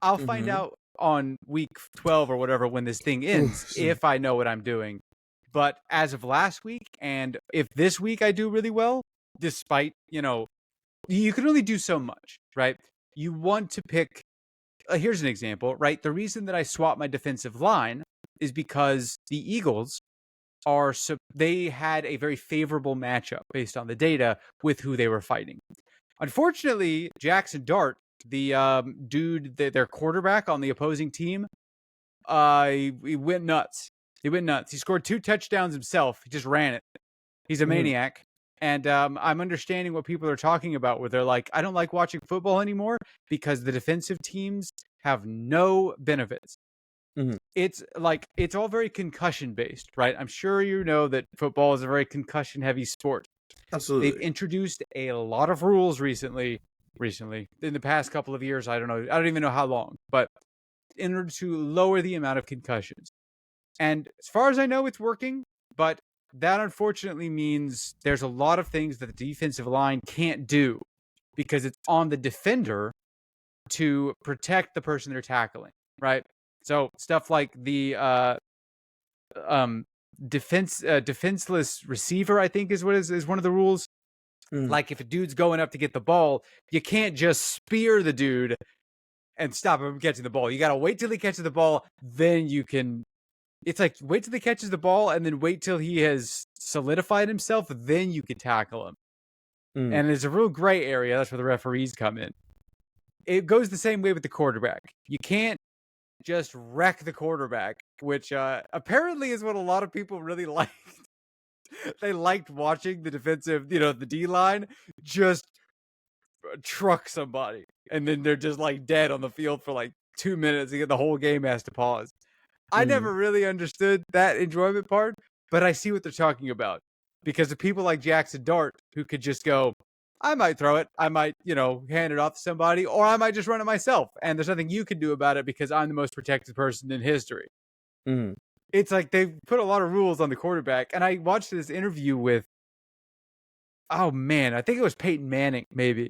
I'll find out on week 12 or whatever when this thing ends if I know what I'm doing. But as of last week, and if this week I do really well, despite, you can only do so much, right? You want to pick, here's an example, right? The reason that I swapped my defensive line is because the Eagles they had a very favorable matchup based on the data with who they were fighting. Unfortunately, Jackson Dart, the dude, their quarterback on the opposing team, he went nuts. He scored 2 touchdowns himself. He just ran it. He's a maniac. And I'm understanding what people are talking about where they're like, I don't like watching football anymore because the defensive teams have no benefits. It's all very concussion based, right? I'm sure you know that football is a very concussion heavy sport. Absolutely. They've introduced a lot of rules recently, in the past couple of years. I don't even know how long, but in order to lower the amount of concussions. And as far as I know, it's working, but that unfortunately means there's a lot of things that the defensive line can't do because it's on the defender to protect the person they're tackling, right? So stuff like the defenseless receiver, I think is one of the rules. Like if a dude's going up to get the ball, you can't just spear the dude and stop him from catching the ball. You got to wait till he catches the ball, then you can. It's like, wait till he catches the ball and then wait till he has solidified himself, then you can tackle him. And it's a real gray area. That's where the referees come in. It goes the same way with the quarterback. You can't just wreck the quarterback, which apparently is what a lot of people really liked. They liked watching the defensive, the D-line just truck somebody. And then they're just like dead on the field for like 2 minutes and the whole game has to pause. I never really understood that enjoyment part, but I see what they're talking about. Because of people like Jackson Dart who could just go, I might throw it, I might, hand it off to somebody, or I might just run it myself. And there's nothing you can do about it because I'm the most protected person in history. It's like they've put a lot of rules on the quarterback. And I watched this interview with, I think it was Peyton Manning, maybe,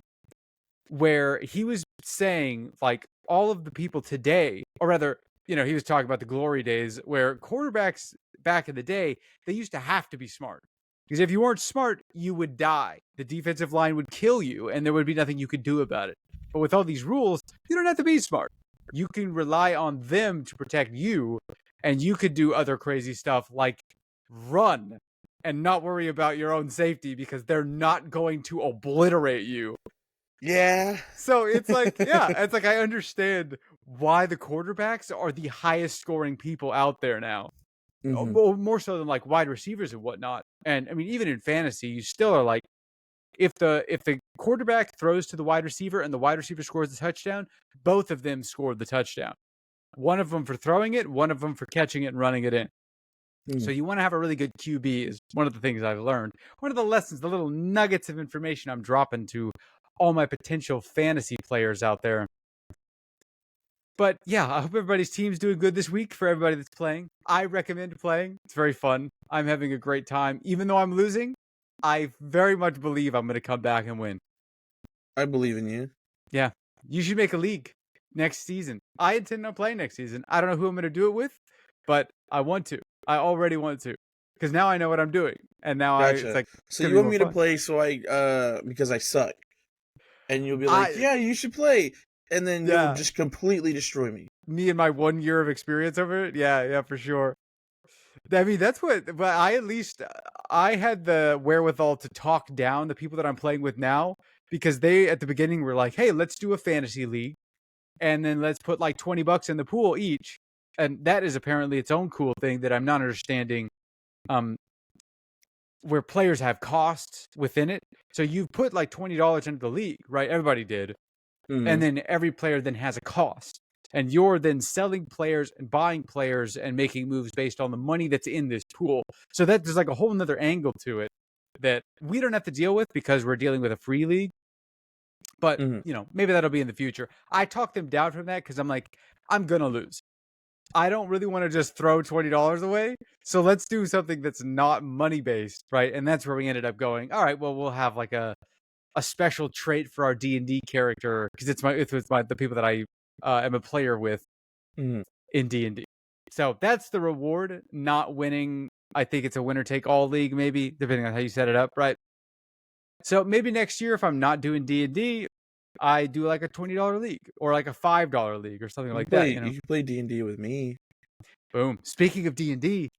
where he was saying, like, all of the people today, or rather, he was talking about the glory days where quarterbacks back in the day, they used to have to be smart. Because if you weren't smart, you would die. The defensive line would kill you, and there would be nothing you could do about it. But with all these rules, you don't have to be smart. You can rely on them to protect you, and you could do other crazy stuff like run and not worry about your own safety because they're not going to obliterate you. Yeah. So it's like, it's like I understand why the quarterbacks are the highest scoring people out there now. More so than like wide receivers and whatnot. And I mean, even in fantasy, you still are like, if the quarterback throws to the wide receiver and the wide receiver scores the touchdown, both of them scored the touchdown. One of them for throwing it, one of them for catching it and running it in. So you want to have a really good QB is one of the things I've learned. One of the lessons, the little nuggets of information I'm dropping to all my potential fantasy players out there. But yeah, I hope everybody's team's doing good this week for everybody that's playing. I recommend playing. It's very fun. I'm having a great time. Even though I'm losing, I very much believe I'm going to come back and win. I believe in you. Yeah. You should make a league next season. I intend on playing next season. I don't know who I'm going to do it with, but I want to. I already want to. Because now I know what I'm doing. And now gotcha. it's like... So you want me to play because I suck. And you'll be like, yeah, you should play. And then you'll just completely destroy me. Me and my 1 year of experience over it? Yeah, for sure. I mean, that's what... But I had the wherewithal to talk down the people that I'm playing with now. Because they, at the beginning, were like, hey, let's do a fantasy league. And then let's put like $20 in the pool each. And that is apparently its own cool thing that I'm not understanding. Where players have costs within it. So you've put like $20 into the league, right? Everybody did. And then every player then has a cost. And you're then selling players and buying players and making moves based on the money that's in this pool. So that there's like a whole nother angle to it that we don't have to deal with because we're dealing with a free league. But, maybe that'll be in the future. I talked them down from that because I'm like, I'm going to lose. I don't really want to just throw $20 away. So let's do something that's not money-based, right? And that's where we ended up going, all right, well, we'll have like a special trait for our D&D character because it's the people that I am a player with in D&D. So that's the reward, not winning. I think it's a winner-take-all league, maybe, depending on how you set it up, right? So maybe next year, if I'm not doing D&D, I do like a $20 league or like a $5 league or something like that. You can play D&D with me. Boom. Speaking of D&D,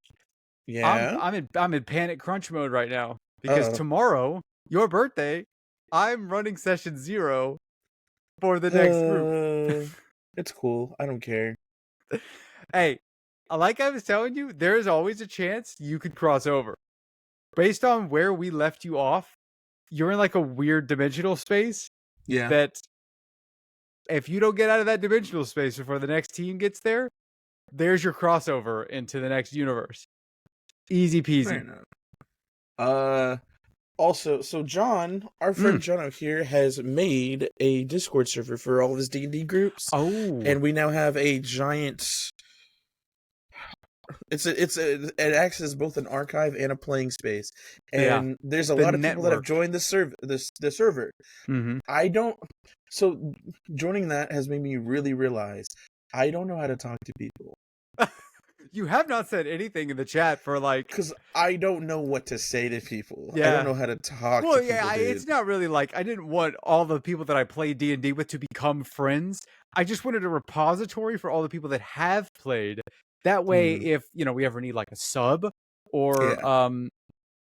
I'm in panic crunch mode right now because tomorrow, your birthday, I'm running session 0 for the next group. It's cool. I don't care. Hey, like I was telling you, there is always a chance you could cross over. Based on where we left you off, you're in like a weird dimensional space. Yeah. That if you don't get out of that dimensional space before the next team gets there, there's your crossover into the next universe. Easy peasy. Also, so John, our friend Jono here, has made a Discord server for all of his D&D groups. Oh. And we now have a giant... It acts as both an archive and a playing space, and there's a lot of people that have joined the server. So joining that has made me really realize I don't know how to talk to people. You have not said anything in the chat for like... Because I don't know what to say to people. Yeah. I don't know how to talk to people, it's not really like... I didn't want all the people that I play D&D with to become friends. I just wanted a repository for all the people that have played. That way, if, we ever need like a sub or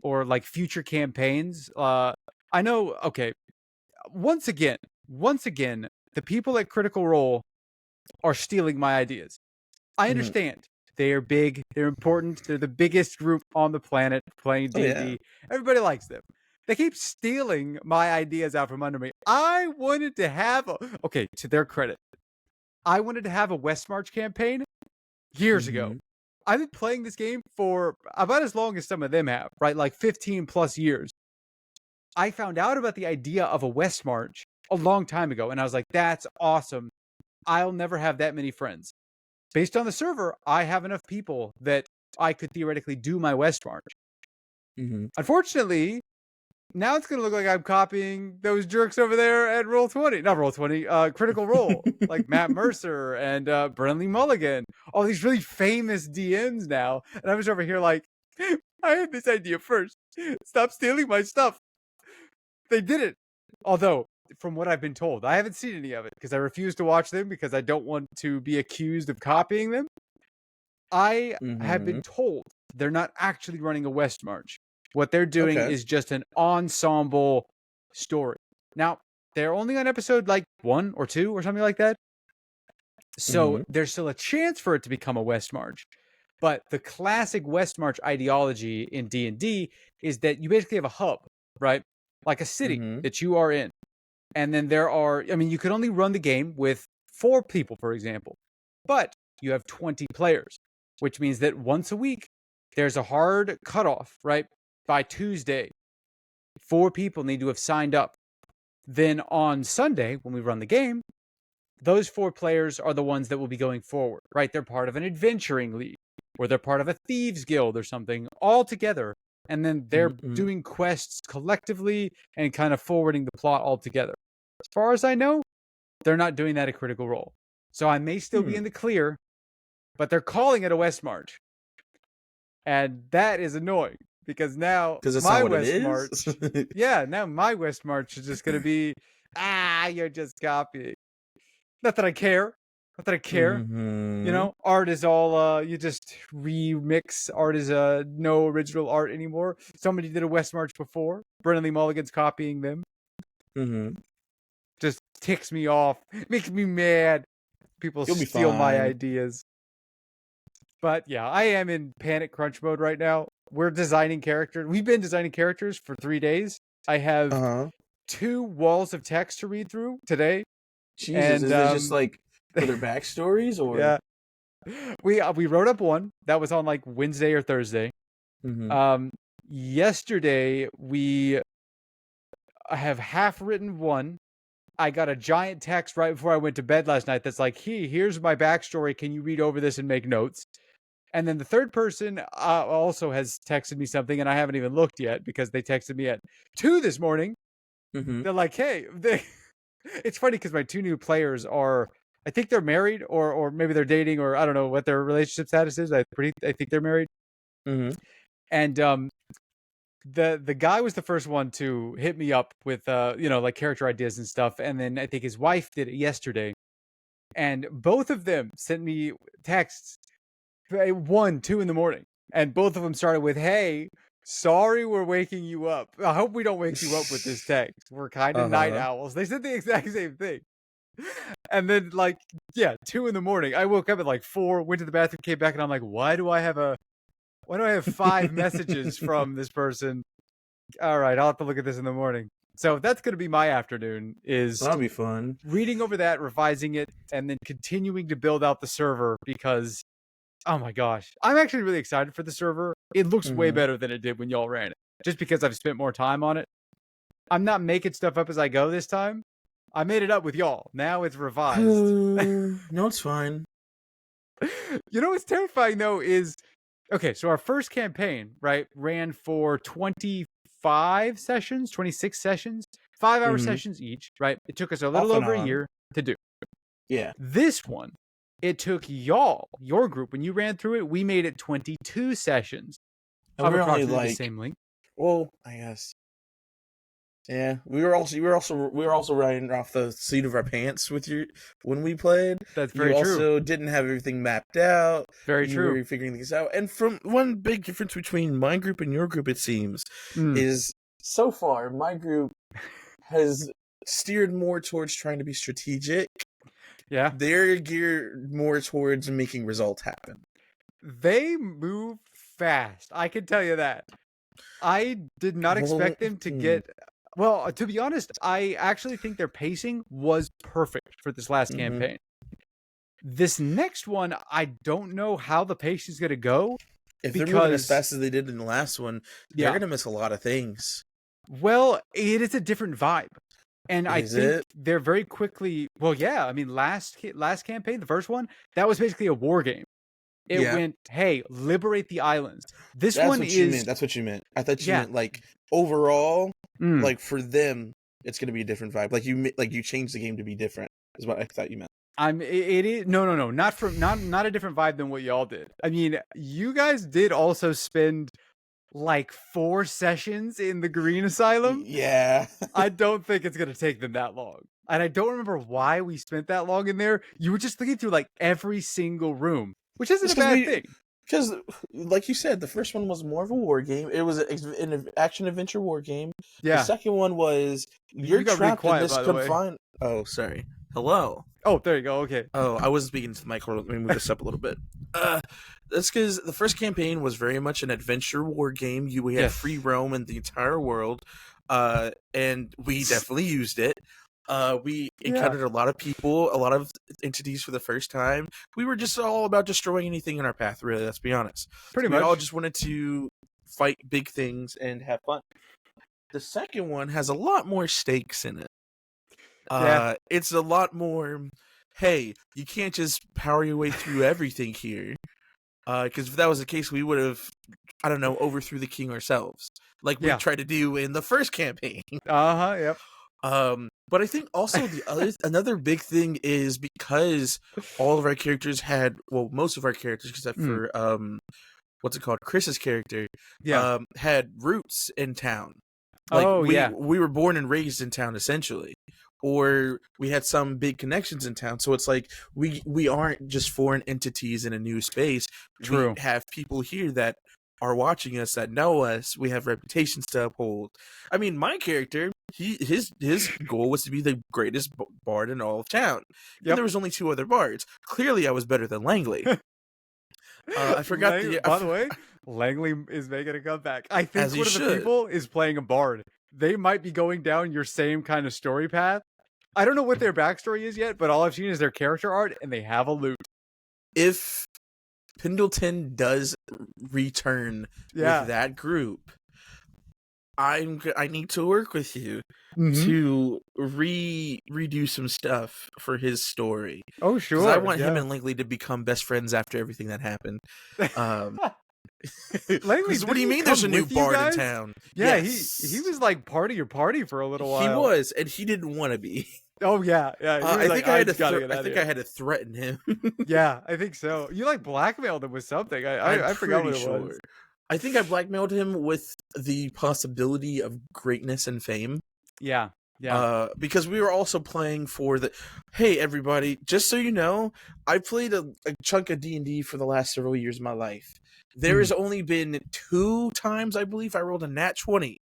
like future campaigns, I know, okay, once again, the people at Critical Role are stealing my ideas. I understand. They are big. They're important. They're the biggest group on the planet playing D&D. Everybody likes them. They keep stealing my ideas out from under me. I wanted to have, to their credit, I wanted to have a West March campaign years ago. I've been playing this game for about as long as some of them have, right? Like 15 plus years. I found out about the idea of a West March a long time ago, and I was like, that's awesome. I'll never have that many friends. Based on the server, I have enough people that I could theoretically do my West March. Unfortunately, now it's going to look like I'm copying those jerks over there at Roll20. Not Roll20, Critical Role. Like Matt Mercer and Brenly Mulligan. All these really famous DMs now. And I was over here like, I had this idea first. Stop stealing my stuff. They did it. Although, from what I've been told, I haven't seen any of it because I refuse to watch them because I don't want to be accused of copying them. I have been told they're not actually running a West March. What they're doing is just an ensemble story. Now, they're only on episode like 1 or 2 or something like that. So there's still a chance for it to become a West March. But the classic West March ideology in D&D is that you basically have a hub, right? Like a city that you are in. And then you can only run the game with 4 people, for example. But you have 20 players, which means that once a week, there's a hard cutoff, right? By Tuesday, 4 people need to have signed up. Then on Sunday, when we run the game, those 4 players are the ones that will be going forward, right? They're part of an adventuring league, or they're part of a thieves guild or something, all together. And then they're doing quests collectively and kind of forwarding the plot all together. As far as I know, they're not doing that at Critical Role. So I may still be in the clear, but they're calling it a West March. And that is annoying. Because now my West March, now my West March is just going to be, you're just copying. Not that I care. You know, art is all, you just remix. Art is no original art anymore. Somebody did a West March before. Brennan Lee Mulligan's copying them. Just ticks me off. Makes me mad. People steal my ideas. But yeah, I am in panic crunch mode right now. We're designing characters. We've been designing characters for 3 days. I have 2 walls of text to read through today. Jesus, and, is it just like for their backstories or? Yeah, we wrote up one that was on like Wednesday or Thursday. Yesterday we have half written one. I got a giant text right before I went to bed last night that's like, here's my backstory. Can you read over this and make notes? And then the third person also has texted me something, and I haven't even looked yet because they texted me at 2 this morning. They're like, hey, it's funny because my 2 new players are, I think they're married or maybe they're dating, or I don't know what their relationship status is. I think they're married. And the guy was the first one to hit me up with like character ideas and stuff, and then I think his wife did it yesterday, and both of them sent me texts 1, 2 in the morning, and both of them started with, hey, sorry we're waking you up. I hope we don't wake you up with this text. We're kind of night owls. They said the exact same thing. And then 2 in the morning, I woke up at like 4, went to the bathroom, came back, and I'm like, why do I have 5 messages from this person? All right, I'll have to look at this in the morning. So that's going to be my afternoon, is that'll be fun. Reading over that, revising it, and then continuing to build out the server because, oh my gosh, I'm actually really excited for the server. It looks way better than it did when y'all ran it, just because I've spent more time on it. I'm not making stuff up as I go this time. I made it up with y'all. Now it's revised. No, it's fine. You know what's terrifying, though, is... Okay, so our first campaign, right, ran for 25 sessions, 26 sessions, 5-hour sessions each, right? It took us a little over a year to do. Yeah. This one, it took your group, when you ran through it, we made it 22 sessions. And we're only the same length. Well, I guess. Yeah, we were also riding off the seat of our pants with you when we played. That's very true. You also didn't have everything mapped out. Very true. You were figuring things out. And from one big difference between my group and your group, it seems, is so far my group has steered more towards trying to be strategic. Yeah. They're geared more towards making results happen. They move fast. I can tell you that. I did not expect them to get... Well, to be honest, I actually think their pacing was perfect for this last campaign. This next one, I don't know how the pace is going to go. If they're moving as fast as they did in the last one, they're going to miss a lot of things. Well, it is a different vibe. And I think they're very quickly... Well, yeah, I mean, last campaign, the first one, that was basically a war game. It went, hey, liberate the islands. This That's one what is. you meant. That's what you meant. I thought you Yeah. meant like overall, Mm. like for them, it's going to be a different vibe. Like you changed the game to be different. Is what I thought you meant. It is no, not a different vibe than what y'all did. I mean, you guys did also spend like 4 sessions in the Green Asylum. Yeah. I don't think it's gonna take them that long. And I don't remember why we spent that long in there. You were just looking through like every single room, which isn't a bad thing. Because, like you said, the first one was more of a war game. It was an action-adventure war game. Yeah. The second one was you're trapped in this confined... Oh, sorry. Hello. Oh, there you go. Okay. Oh, I wasn't speaking to the mic. Let me move this up a little bit. That's because the first campaign was very much an adventure war game. We had free roam in the entire world, and we definitely used it. We encountered a lot of people, a lot of entities for the first time. We were just all about destroying anything in our path, really, let's be honest. Pretty much. We all just wanted to fight big things and have fun. The second one has a lot more stakes in it. It's a lot more, hey, you can't just power your way through everything here. Because if that was the case, we would have, I don't know, overthrew the king ourselves. Like we tried to do in the first campaign. Yep. But I think also another big thing is because all of our characters had, well, most of our characters, except for what's it called, Chris's character, had roots in town. Like we were born and raised in town essentially, or we had some big connections in town. So it's like we aren't just foreign entities in a new space. True. We have people here that are watching us, that know us. We have reputations to uphold. I mean, my character, his goal was to be the greatest bard in all of town. Yep. And there was only 2 other bards. Clearly, I was better than Langley. I forgot. By the way, Langley is making a comeback. I think one of the people is playing a bard. They might be going down your same kind of story path. I don't know what their backstory is yet, but all I've seen is their character art, and they have a loot. If Pendleton does return with that group, I need to work with you to redo some stuff for his story. Oh, sure. I want him and Langley to become best friends after everything that happened. Langley, what do you mean there's a new bard in town? Yeah, yes. he was like part of your party for a little while. He was, and he didn't want to be. Oh yeah. I think I had to threaten him. Yeah, I think so. You like blackmailed him with something. I forgot what it was. I think I blackmailed him with the possibility of greatness and fame. Yeah. Because we were also playing for the. Hey, everybody! Just so you know, I played a chunk of D&D for the last several years of my life. There has only been 2 times, I believe, I rolled a nat 20,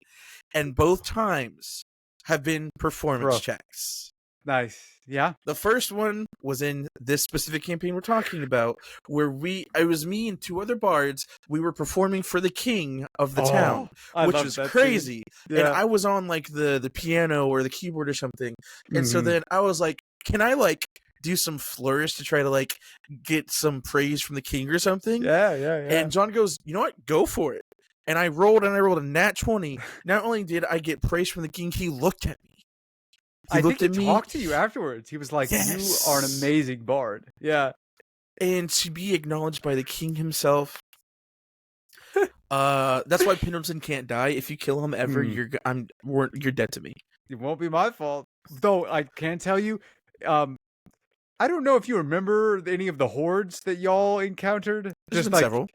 and both times have been performance checks. Nice. Yeah. The first one was in this specific campaign we're talking about, where it was me and 2 other bards. We were performing for the king of the town, which was crazy. Yeah. And I was on like the piano or the keyboard or something. And so then I was like, can I like do some flourish to try to like get some praise from the king or something? Yeah. And John goes, you know what? Go for it. And I rolled a nat 20. Not only did I get praise from the king, he looked at me. He talked to you afterwards. He was like, yes. You are an amazing bard. Yeah. And to be acknowledged by the king himself. That's why Pendleton can't die. If you kill him ever, you're dead to me. It won't be my fault. Though I can tell you, I don't know if you remember any of the hordes that y'all encountered. Just like several.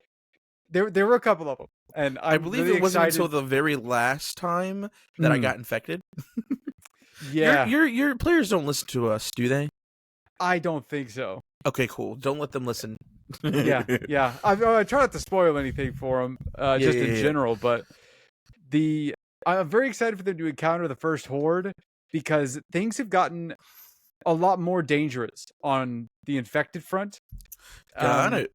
There were a couple of them. And I believe it wasn't until the very last time that I got infected. Yeah. Your players don't listen to us, do they? I don't think so. Okay, cool. Don't let them listen. Yeah. I try not to spoil anything for them, in general, but I'm very excited for them to encounter the first horde because things have gotten a lot more dangerous on the infected front. Got it.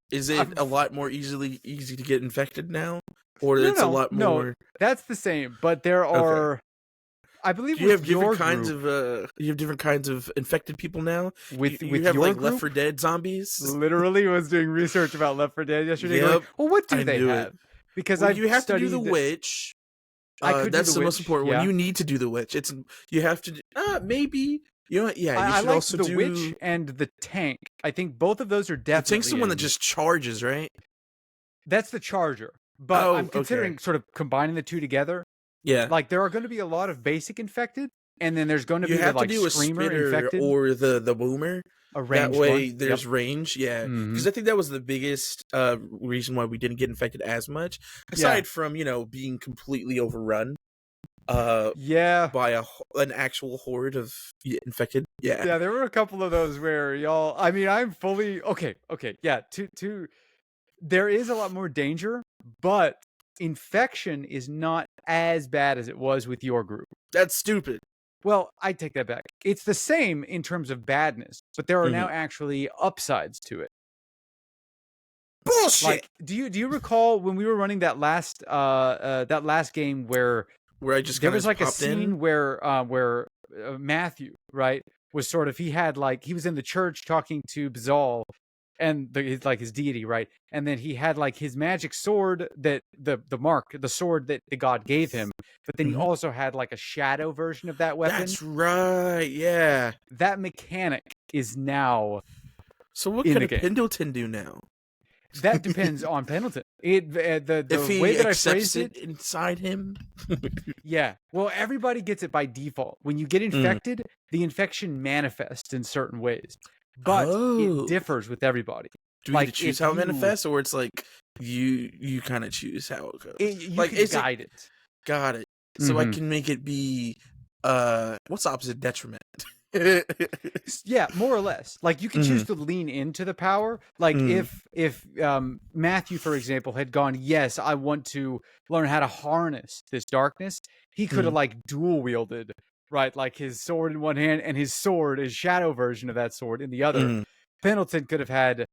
Is it a lot more easy to get infected now? Or it's a lot more... No, that's the same, but there are... Okay. I believe you have different kinds of infected people now. With you have like Left 4 Dead zombies. Literally was doing research about Left 4 Dead yesterday. Yep. Going, well, what do they have? Because you have to do the witch. That's the most important one. You need to do the witch. You have to maybe You know what? Yeah, you I should like also the do witch and the tank. I think both of those are the definitely. tank's the one that just charges, right? That's the charger. But I'm considering sort of combining the two together. Yeah. Like there are going to be a lot of basic infected, and then there's going to be have like to do screamer a spitter infected or the boomer. a ranged That way one. there's range, yeah. Because I think that was the biggest reason why we didn't get infected as much, aside from being completely overrun. By an actual horde of infected. Yeah, there were a couple of those where y'all. I mean, I'm fully okay. Yeah, there is a lot more danger, but infection is not as bad as it was with your group. That's stupid. Well, I take that back. It's the same in terms of badness, but there are now actually upsides to it. Bullshit. Like, do you recall when we were running that last game where I just there was like a popped scene in? where Matthew, right, was sort of, he was in the church talking to Bazal and his deity, right, and then he had like his magic sword that the sword that the god gave him, but then he also had like a shadow version of that weapon. That's right. Yeah. That mechanic is now. So what can Pendleton do now? That depends on Pendleton. The way that I phrased it inside him. Yeah. Well, everybody gets it by default. When you get infected, the infection manifests in certain ways, but it differs with everybody. Do we choose how it manifests, or it's like you kind of choose how it goes? You can guide it. Got it. So I can make it be what's the opposite? Detriment. Yeah, more or less. Like you can choose to lean into the power. Like if Matthew, for example, had gone, yes, I want to learn how to harness this darkness, he could have like dual wielded, right? Like his sword in one hand and his shadow version of that sword in the other. Pendleton could have had,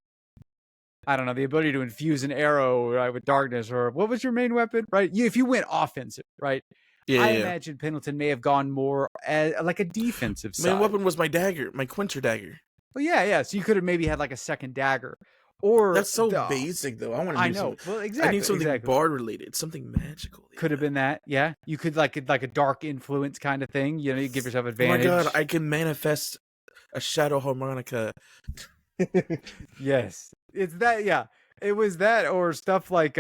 I don't know, the ability to infuse an arrow, right, with darkness, or what was your main weapon, right? If you went offensive, right? I imagine Pendleton may have gone more as like a defensive side. My weapon was my dagger, my Quinter dagger. Well, yeah. So you could have maybe had like a second dagger, or that's so basic though. I want to. Well, exactly. I need something bard related, something magical. Could have been that. Yeah, you could like a dark influence kind of thing. You give yourself advantage. Oh my god, I can manifest a shadow harmonica. Yes, it's that. Yeah, it was that, or stuff like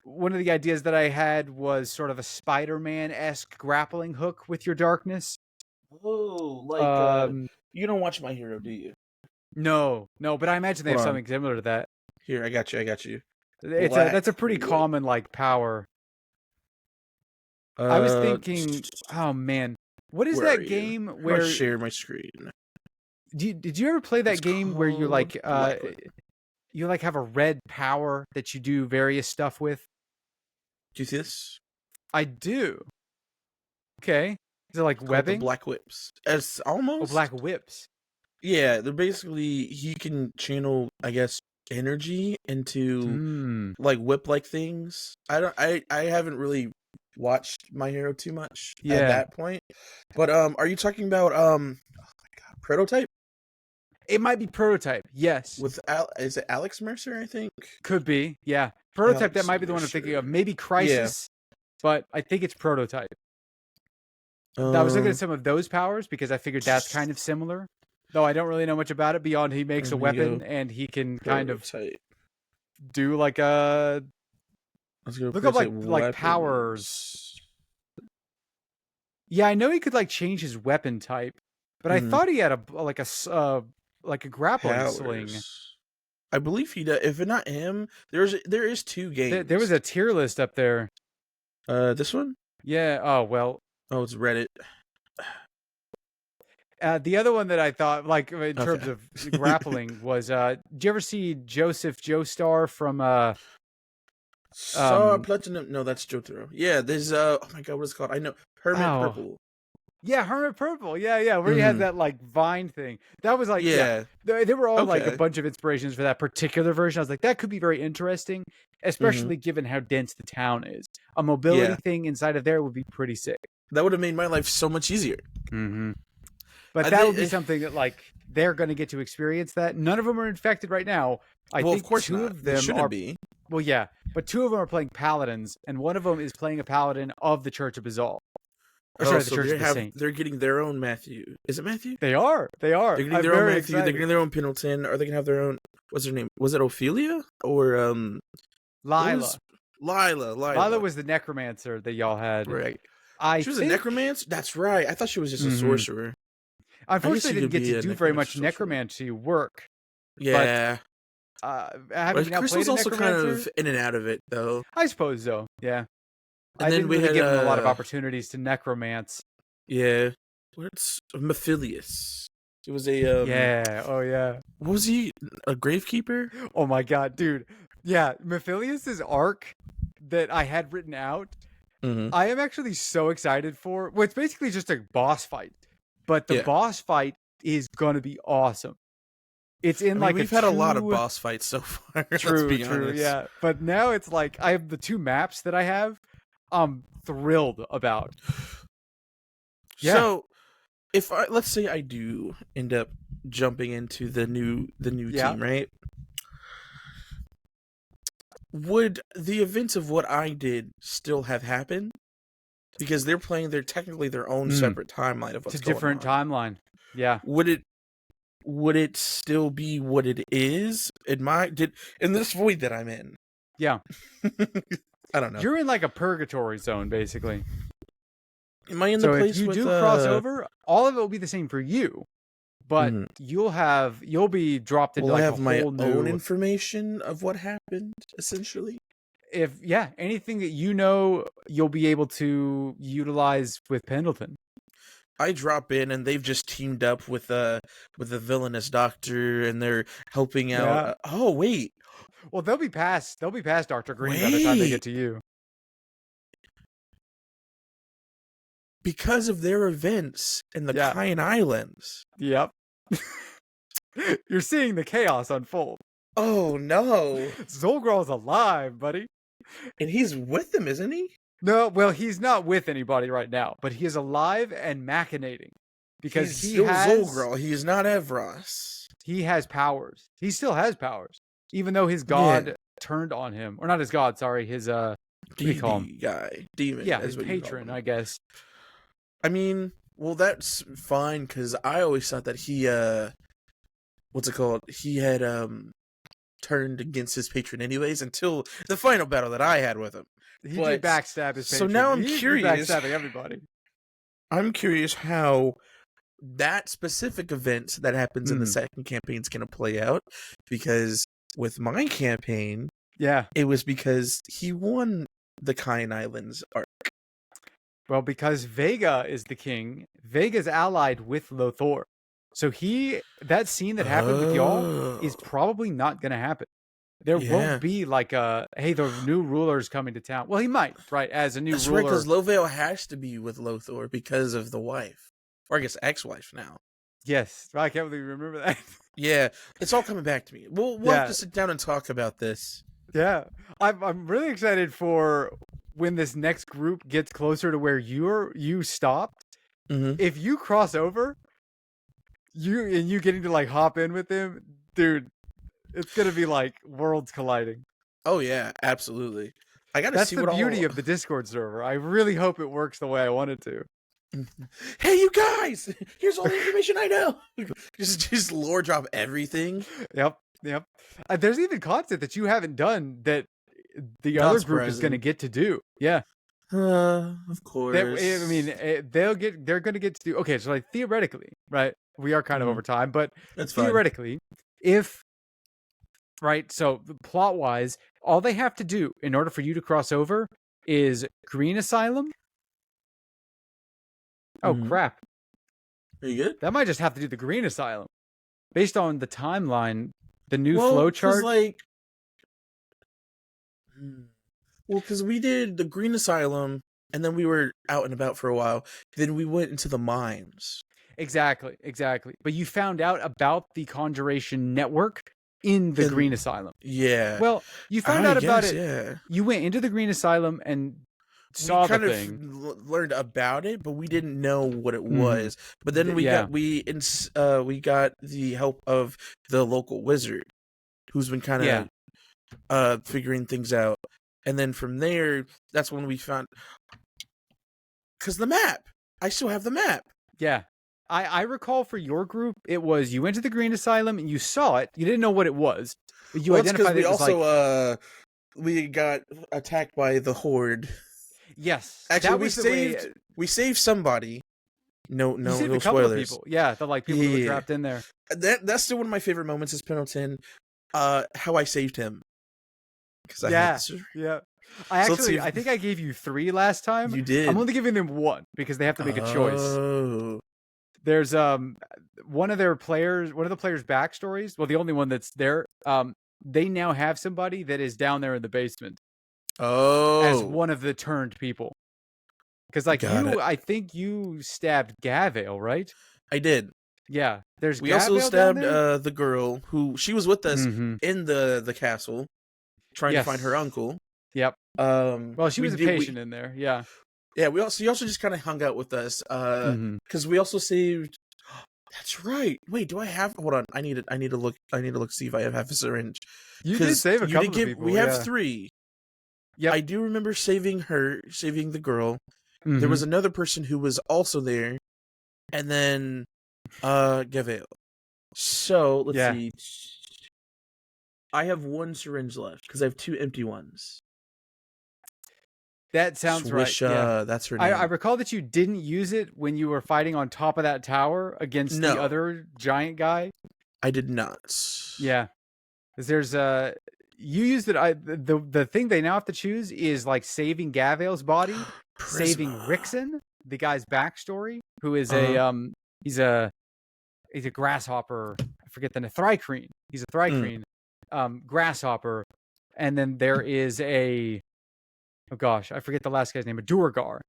one of the ideas that I had was sort of a Spider-Man-esque grappling hook with your darkness. Oh, like you don't watch My Hero, do you? No, but I imagine they have something similar to that. Here, I got you. That's a pretty common like power. I was thinking, oh man, what is that game where I'll share my screen? Did you ever play that game where you like have a red power that you do various stuff with? Do you see this? I do. Okay. Is it like webbing? Black whips. It's almost black whips. Yeah, they're basically, he can channel, I guess, energy into like whip-like things. I haven't really watched My Hero too much at that point. But are you talking about oh my god, Prototype? It might be Prototype. Yes. With is it Alex Mercer, I think? Could be. Yeah. Prototype, that might be the one I'm thinking of. Maybe Crisis, but I think it's Prototype. I was looking at some of those powers because I figured that's kind of similar. Though I don't really know much about it beyond he makes a weapon and he can kind of do like a... Look up like powers. Yeah, I know he could like change his weapon type, but I thought he had a grappling sling. I believe he does. If not him, there is two games. There was a tier list up there. This one? Yeah. Oh well. Oh, it's Reddit. The other one that I thought, like in terms of grappling, was did you ever see Joseph Joestar from Platinum? No, that's Jotaro. Yeah, there's oh my god, what is it called? I know, Hermit Purple. Yeah, Hermit Purple. Yeah, where he has that like vine thing. That was like they were all like a bunch of inspirations for that particular version. I was like, that could be very interesting, especially given how dense the town is. A mobility thing inside of there would be pretty sick. That would have made my life so much easier. But that would be something that like they're going to get to experience. That none of them are infected right now. I think of course two of them shouldn't be. Well, yeah, but two of them are playing paladins, and one of them is playing a paladin of the Church of Bazal. Sorry, the Church of the Saint. They're getting their own Matthew. Is it Matthew? They are. They're getting their own Matthew. Excited. They're getting their own Pendleton. Are they gonna have their own? What's her name? Was it Ophelia or Lila? Lila was the necromancer that y'all had. Right. She was a necromancer? That's right. I thought she was just a sorcerer. Unfortunately, didn't get to do very much necromancy work. Yeah. But Chris was also kind of in and out of it, though. I suppose so, yeah. And then we had given him a lot of opportunities to necromance. Yeah. What's Mephilius? It was a... yeah, oh yeah. What was he? A gravekeeper? Oh my god, dude. Yeah, Mephilius' arc that I had written out, I am actually so excited for. Well, it's basically just a boss fight. But the boss fight is going to be awesome. It's in we've had a lot of boss fights so far. True, yeah. But now it's like I have the 2 maps that I have. I'm thrilled about. Yeah. So, let's say I do end up jumping into the new team, right? Would the events of what I did still have happened? Because they're technically their own separate timeline of what's going on. It's a different timeline. Yeah. Would it still be what it is in this void that I'm in? Yeah. I don't know. You're in like a purgatory zone, basically. Am I in the place if you with, do cross over, all of it will be the same for you. But you'll be dropped into have my own information of what happened, essentially. Anything that you'll be able to utilize with Pendleton. I drop in and they've just teamed up with a villainous doctor and they're helping out. Oh wait, well they'll be past Dr. Green by the time they get to you. Because of their events in the Kayan Islands. Yep. You're seeing the chaos unfold. Oh no, Zolgral's alive, buddy. And he's with them, isn't he? No, well, he's not with anybody right now, but he is alive and machinating because he's still Zolgral. He is not Evros. He has powers. He still has powers, even though his god turned on him, or not his god. Sorry, his demon guy, his patron, I guess. I mean, well, that's fine because I always thought that he, what's it called? He had turned against his patron anyways until the final battle that I had with him. He did backstab his patron. So now I'm curious. Backstabbing everybody. I'm curious how that specific event that happens in the second campaign is going to play out, because with my campaign, it was because he won the Kayan Islands arc. Well, because Vega is the king, Vega's allied with Lothor. So that scene that happened with y'all is probably not going to happen. There won't be like hey, the new ruler's coming to town. Well, he might, right, as a new ruler. That's right, because Lovale has to be with Lothor because of the wife. Or I guess ex-wife now. Yes, I can't believe you remember that. Yeah, it's all coming back to me. We'll have to sit down and talk about this. Yeah, I'm really excited for when this next group gets closer to where you stopped. If you cross over, you getting to like hop in with them, dude. It's gonna be like worlds colliding. Oh yeah, absolutely. I gotta That's see the beauty of the Discord server. I really hope it works the way I want it to. Hey, you guys! Here's all the information I know. just lore drop everything. Yep. There's even content that you haven't done that the other group is gonna get to do. Yeah. Of course. They're gonna get to do. Okay, so like theoretically, right? We are kind of over time, but that's theoretically, so plot wise, all they have to do in order for you to cross over is Green Asylum. Oh crap! Are you good? That might just have to do the Green Asylum, based on the timeline, the new flow chart. Because we did the Green Asylum, and then we were out and about for a while. Then we went into the mines. Exactly. But you found out about the Conjuration Network in the Green Asylum. Yeah. Well, you found out about it. Yeah. You went into the Green Asylum and saw the thing. Learned about it, but we didn't know what it was. But then we got the help of the local wizard, who's been kind of figuring things out. And then from there, that's when we found, because the map. I still have the map. Yeah. I recall for your group, it was you went to the Green Asylum and you saw it. You didn't know what it was. But you identified it as also we got attacked by the Horde. Yes. Actually, we saved somebody. No spoilers. People. Yeah, the people who were trapped in there. That's still one of my favorite moments is Pendleton. How I saved him. Yeah. I think I gave you 3 last time. You did. I'm only giving them 1 because they have to make a choice. There's one of the players' backstories. Well, the only one that's there. They now have somebody that is down there in the basement. As one of the turned people. Because I think you stabbed Gavale, right? I did. Yeah. We also stabbed the girl who she was with us in the castle, trying to find her uncle. Yep. Well, she was a patient in there. Yeah. Yeah. She also just kind of hung out with us. Because we also saved. That's right. Wait, do I have? Hold on. I need to look. See if I have half a syringe. You did save a couple of people. We have 3. Yeah. I do remember saving the girl. There was another person who was also there, and then Gavale. So let's see. I have 1 syringe left because I have 2 empty ones. That sounds right. Yeah. That's her name. I recall that you didn't use it when you were fighting on top of that tower against the other giant guy. I did not. Yeah. There's you used it. The thing they now have to choose is saving Gavale's body, saving Rixon, the guy's backstory, who is he's a grasshopper. I forget the name. Thrycreen. He's a Thrycreen grasshopper, and then there is I forget the last guy's name. A Duergar.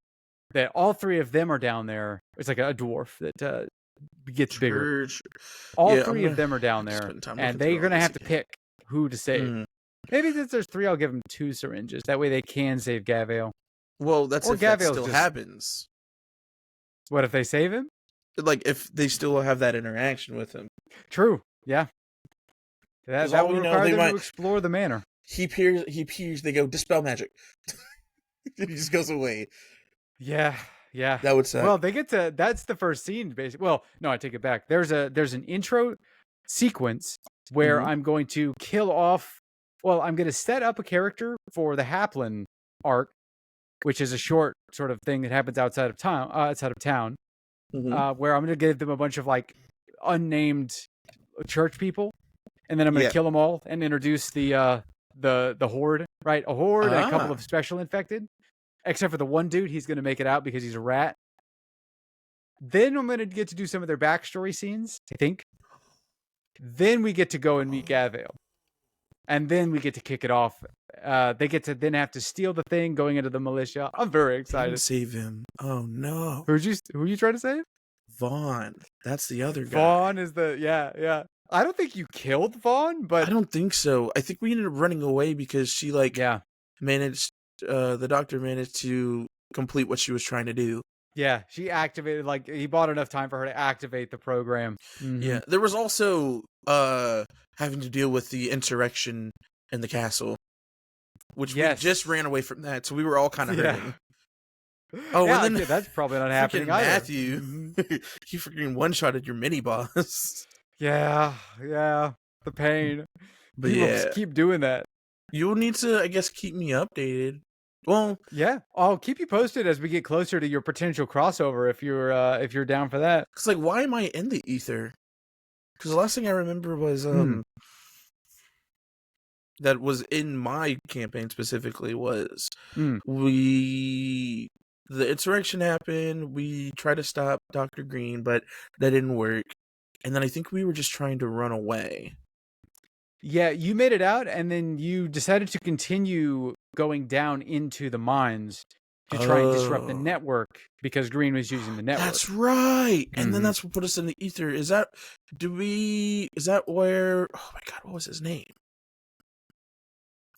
That all 3 of them are down there. It's like a dwarf that gets bigger. All 3 of them are down there, and they're gonna have to pick who to save. Maybe since there's 3, I'll give them 2 syringes. That way they can save Gavale. Well, that's if that still happens. What if they save him? If they still have that interaction with him. True. Yeah. That would require them to explore the manor. He appears. They go dispel magic. He just goes away. Yeah. That would suck. Well, they get to. That's the first scene, basically. Well, no, I take it back. There's an intro sequence where I'm going to kill off. Well, I'm going to set up a character for the Haplin arc, which is a short sort of thing that happens outside of town, where I'm going to give them a bunch of unnamed church people, and then I'm going to kill them all and introduce the horde, right? A horde and a couple of special infected, except for the one dude. He's going to make it out because he's a rat. Then I'm going to get to do some of their backstory scenes, I think. Then we get to go and meet Gavale. And then we get to kick it off. They get to then have to steal the thing going into the militia. I'm very excited. Save him. Oh, no. Who are you trying to save? Vaughn. That's the other guy. Vaughn is yeah. I don't think you killed Vaughn, but... I don't think so. I think we ended up running away because she, managed... the doctor managed to complete what she was trying to do. Yeah, she activated, he bought enough time for her to activate the program. Yeah, there was also having to deal with the insurrection in the castle, which we just ran away from that, so we were all kind of hurting. Oh, yeah, and then that's probably not happening either. Matthew, you freaking one-shotted your mini-boss. Yeah, the pain. But People just keep doing that. You'll need to, I guess, keep me updated. Well, yeah, I'll keep you posted as we get closer to your potential crossover if you're down for that. Because why am I in the ether? Because the last thing I remember was that was in my campaign specifically was the insurrection happened. We tried to stop Dr. Green, but that didn't work. And then I think we were just trying to run away. Yeah, you made it out, and then you decided to continue going down into the mines to try and disrupt the network because Green was using the network. That's right. And then that's what put us in the ether. Is that where, oh my God, what was his name?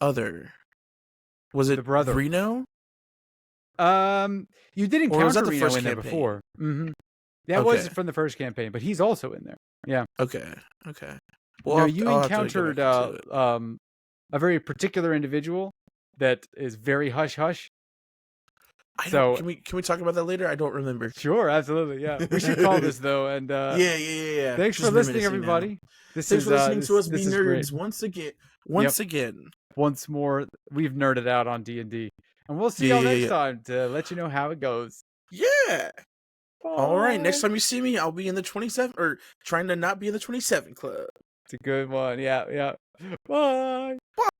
Was it the brother Reno? You did encounter Reno in there before. That was from the first campaign, but he's also in there. Yeah. Okay. Well, you encountered a very particular individual that is very hush-hush. Can we talk about that later? I don't remember. Sure, absolutely. Yeah, we should call this though. And yeah. Thanks for listening, everybody. Thanks for listening to us be nerds once again. Once more, we've nerded out on D&D, and we'll see y'all next time to let you know how it goes. Yeah. Bye. All right. Next time you see me, I'll be in the 27 or trying to not be in the 27 club. It's a good one. Yeah. Bye.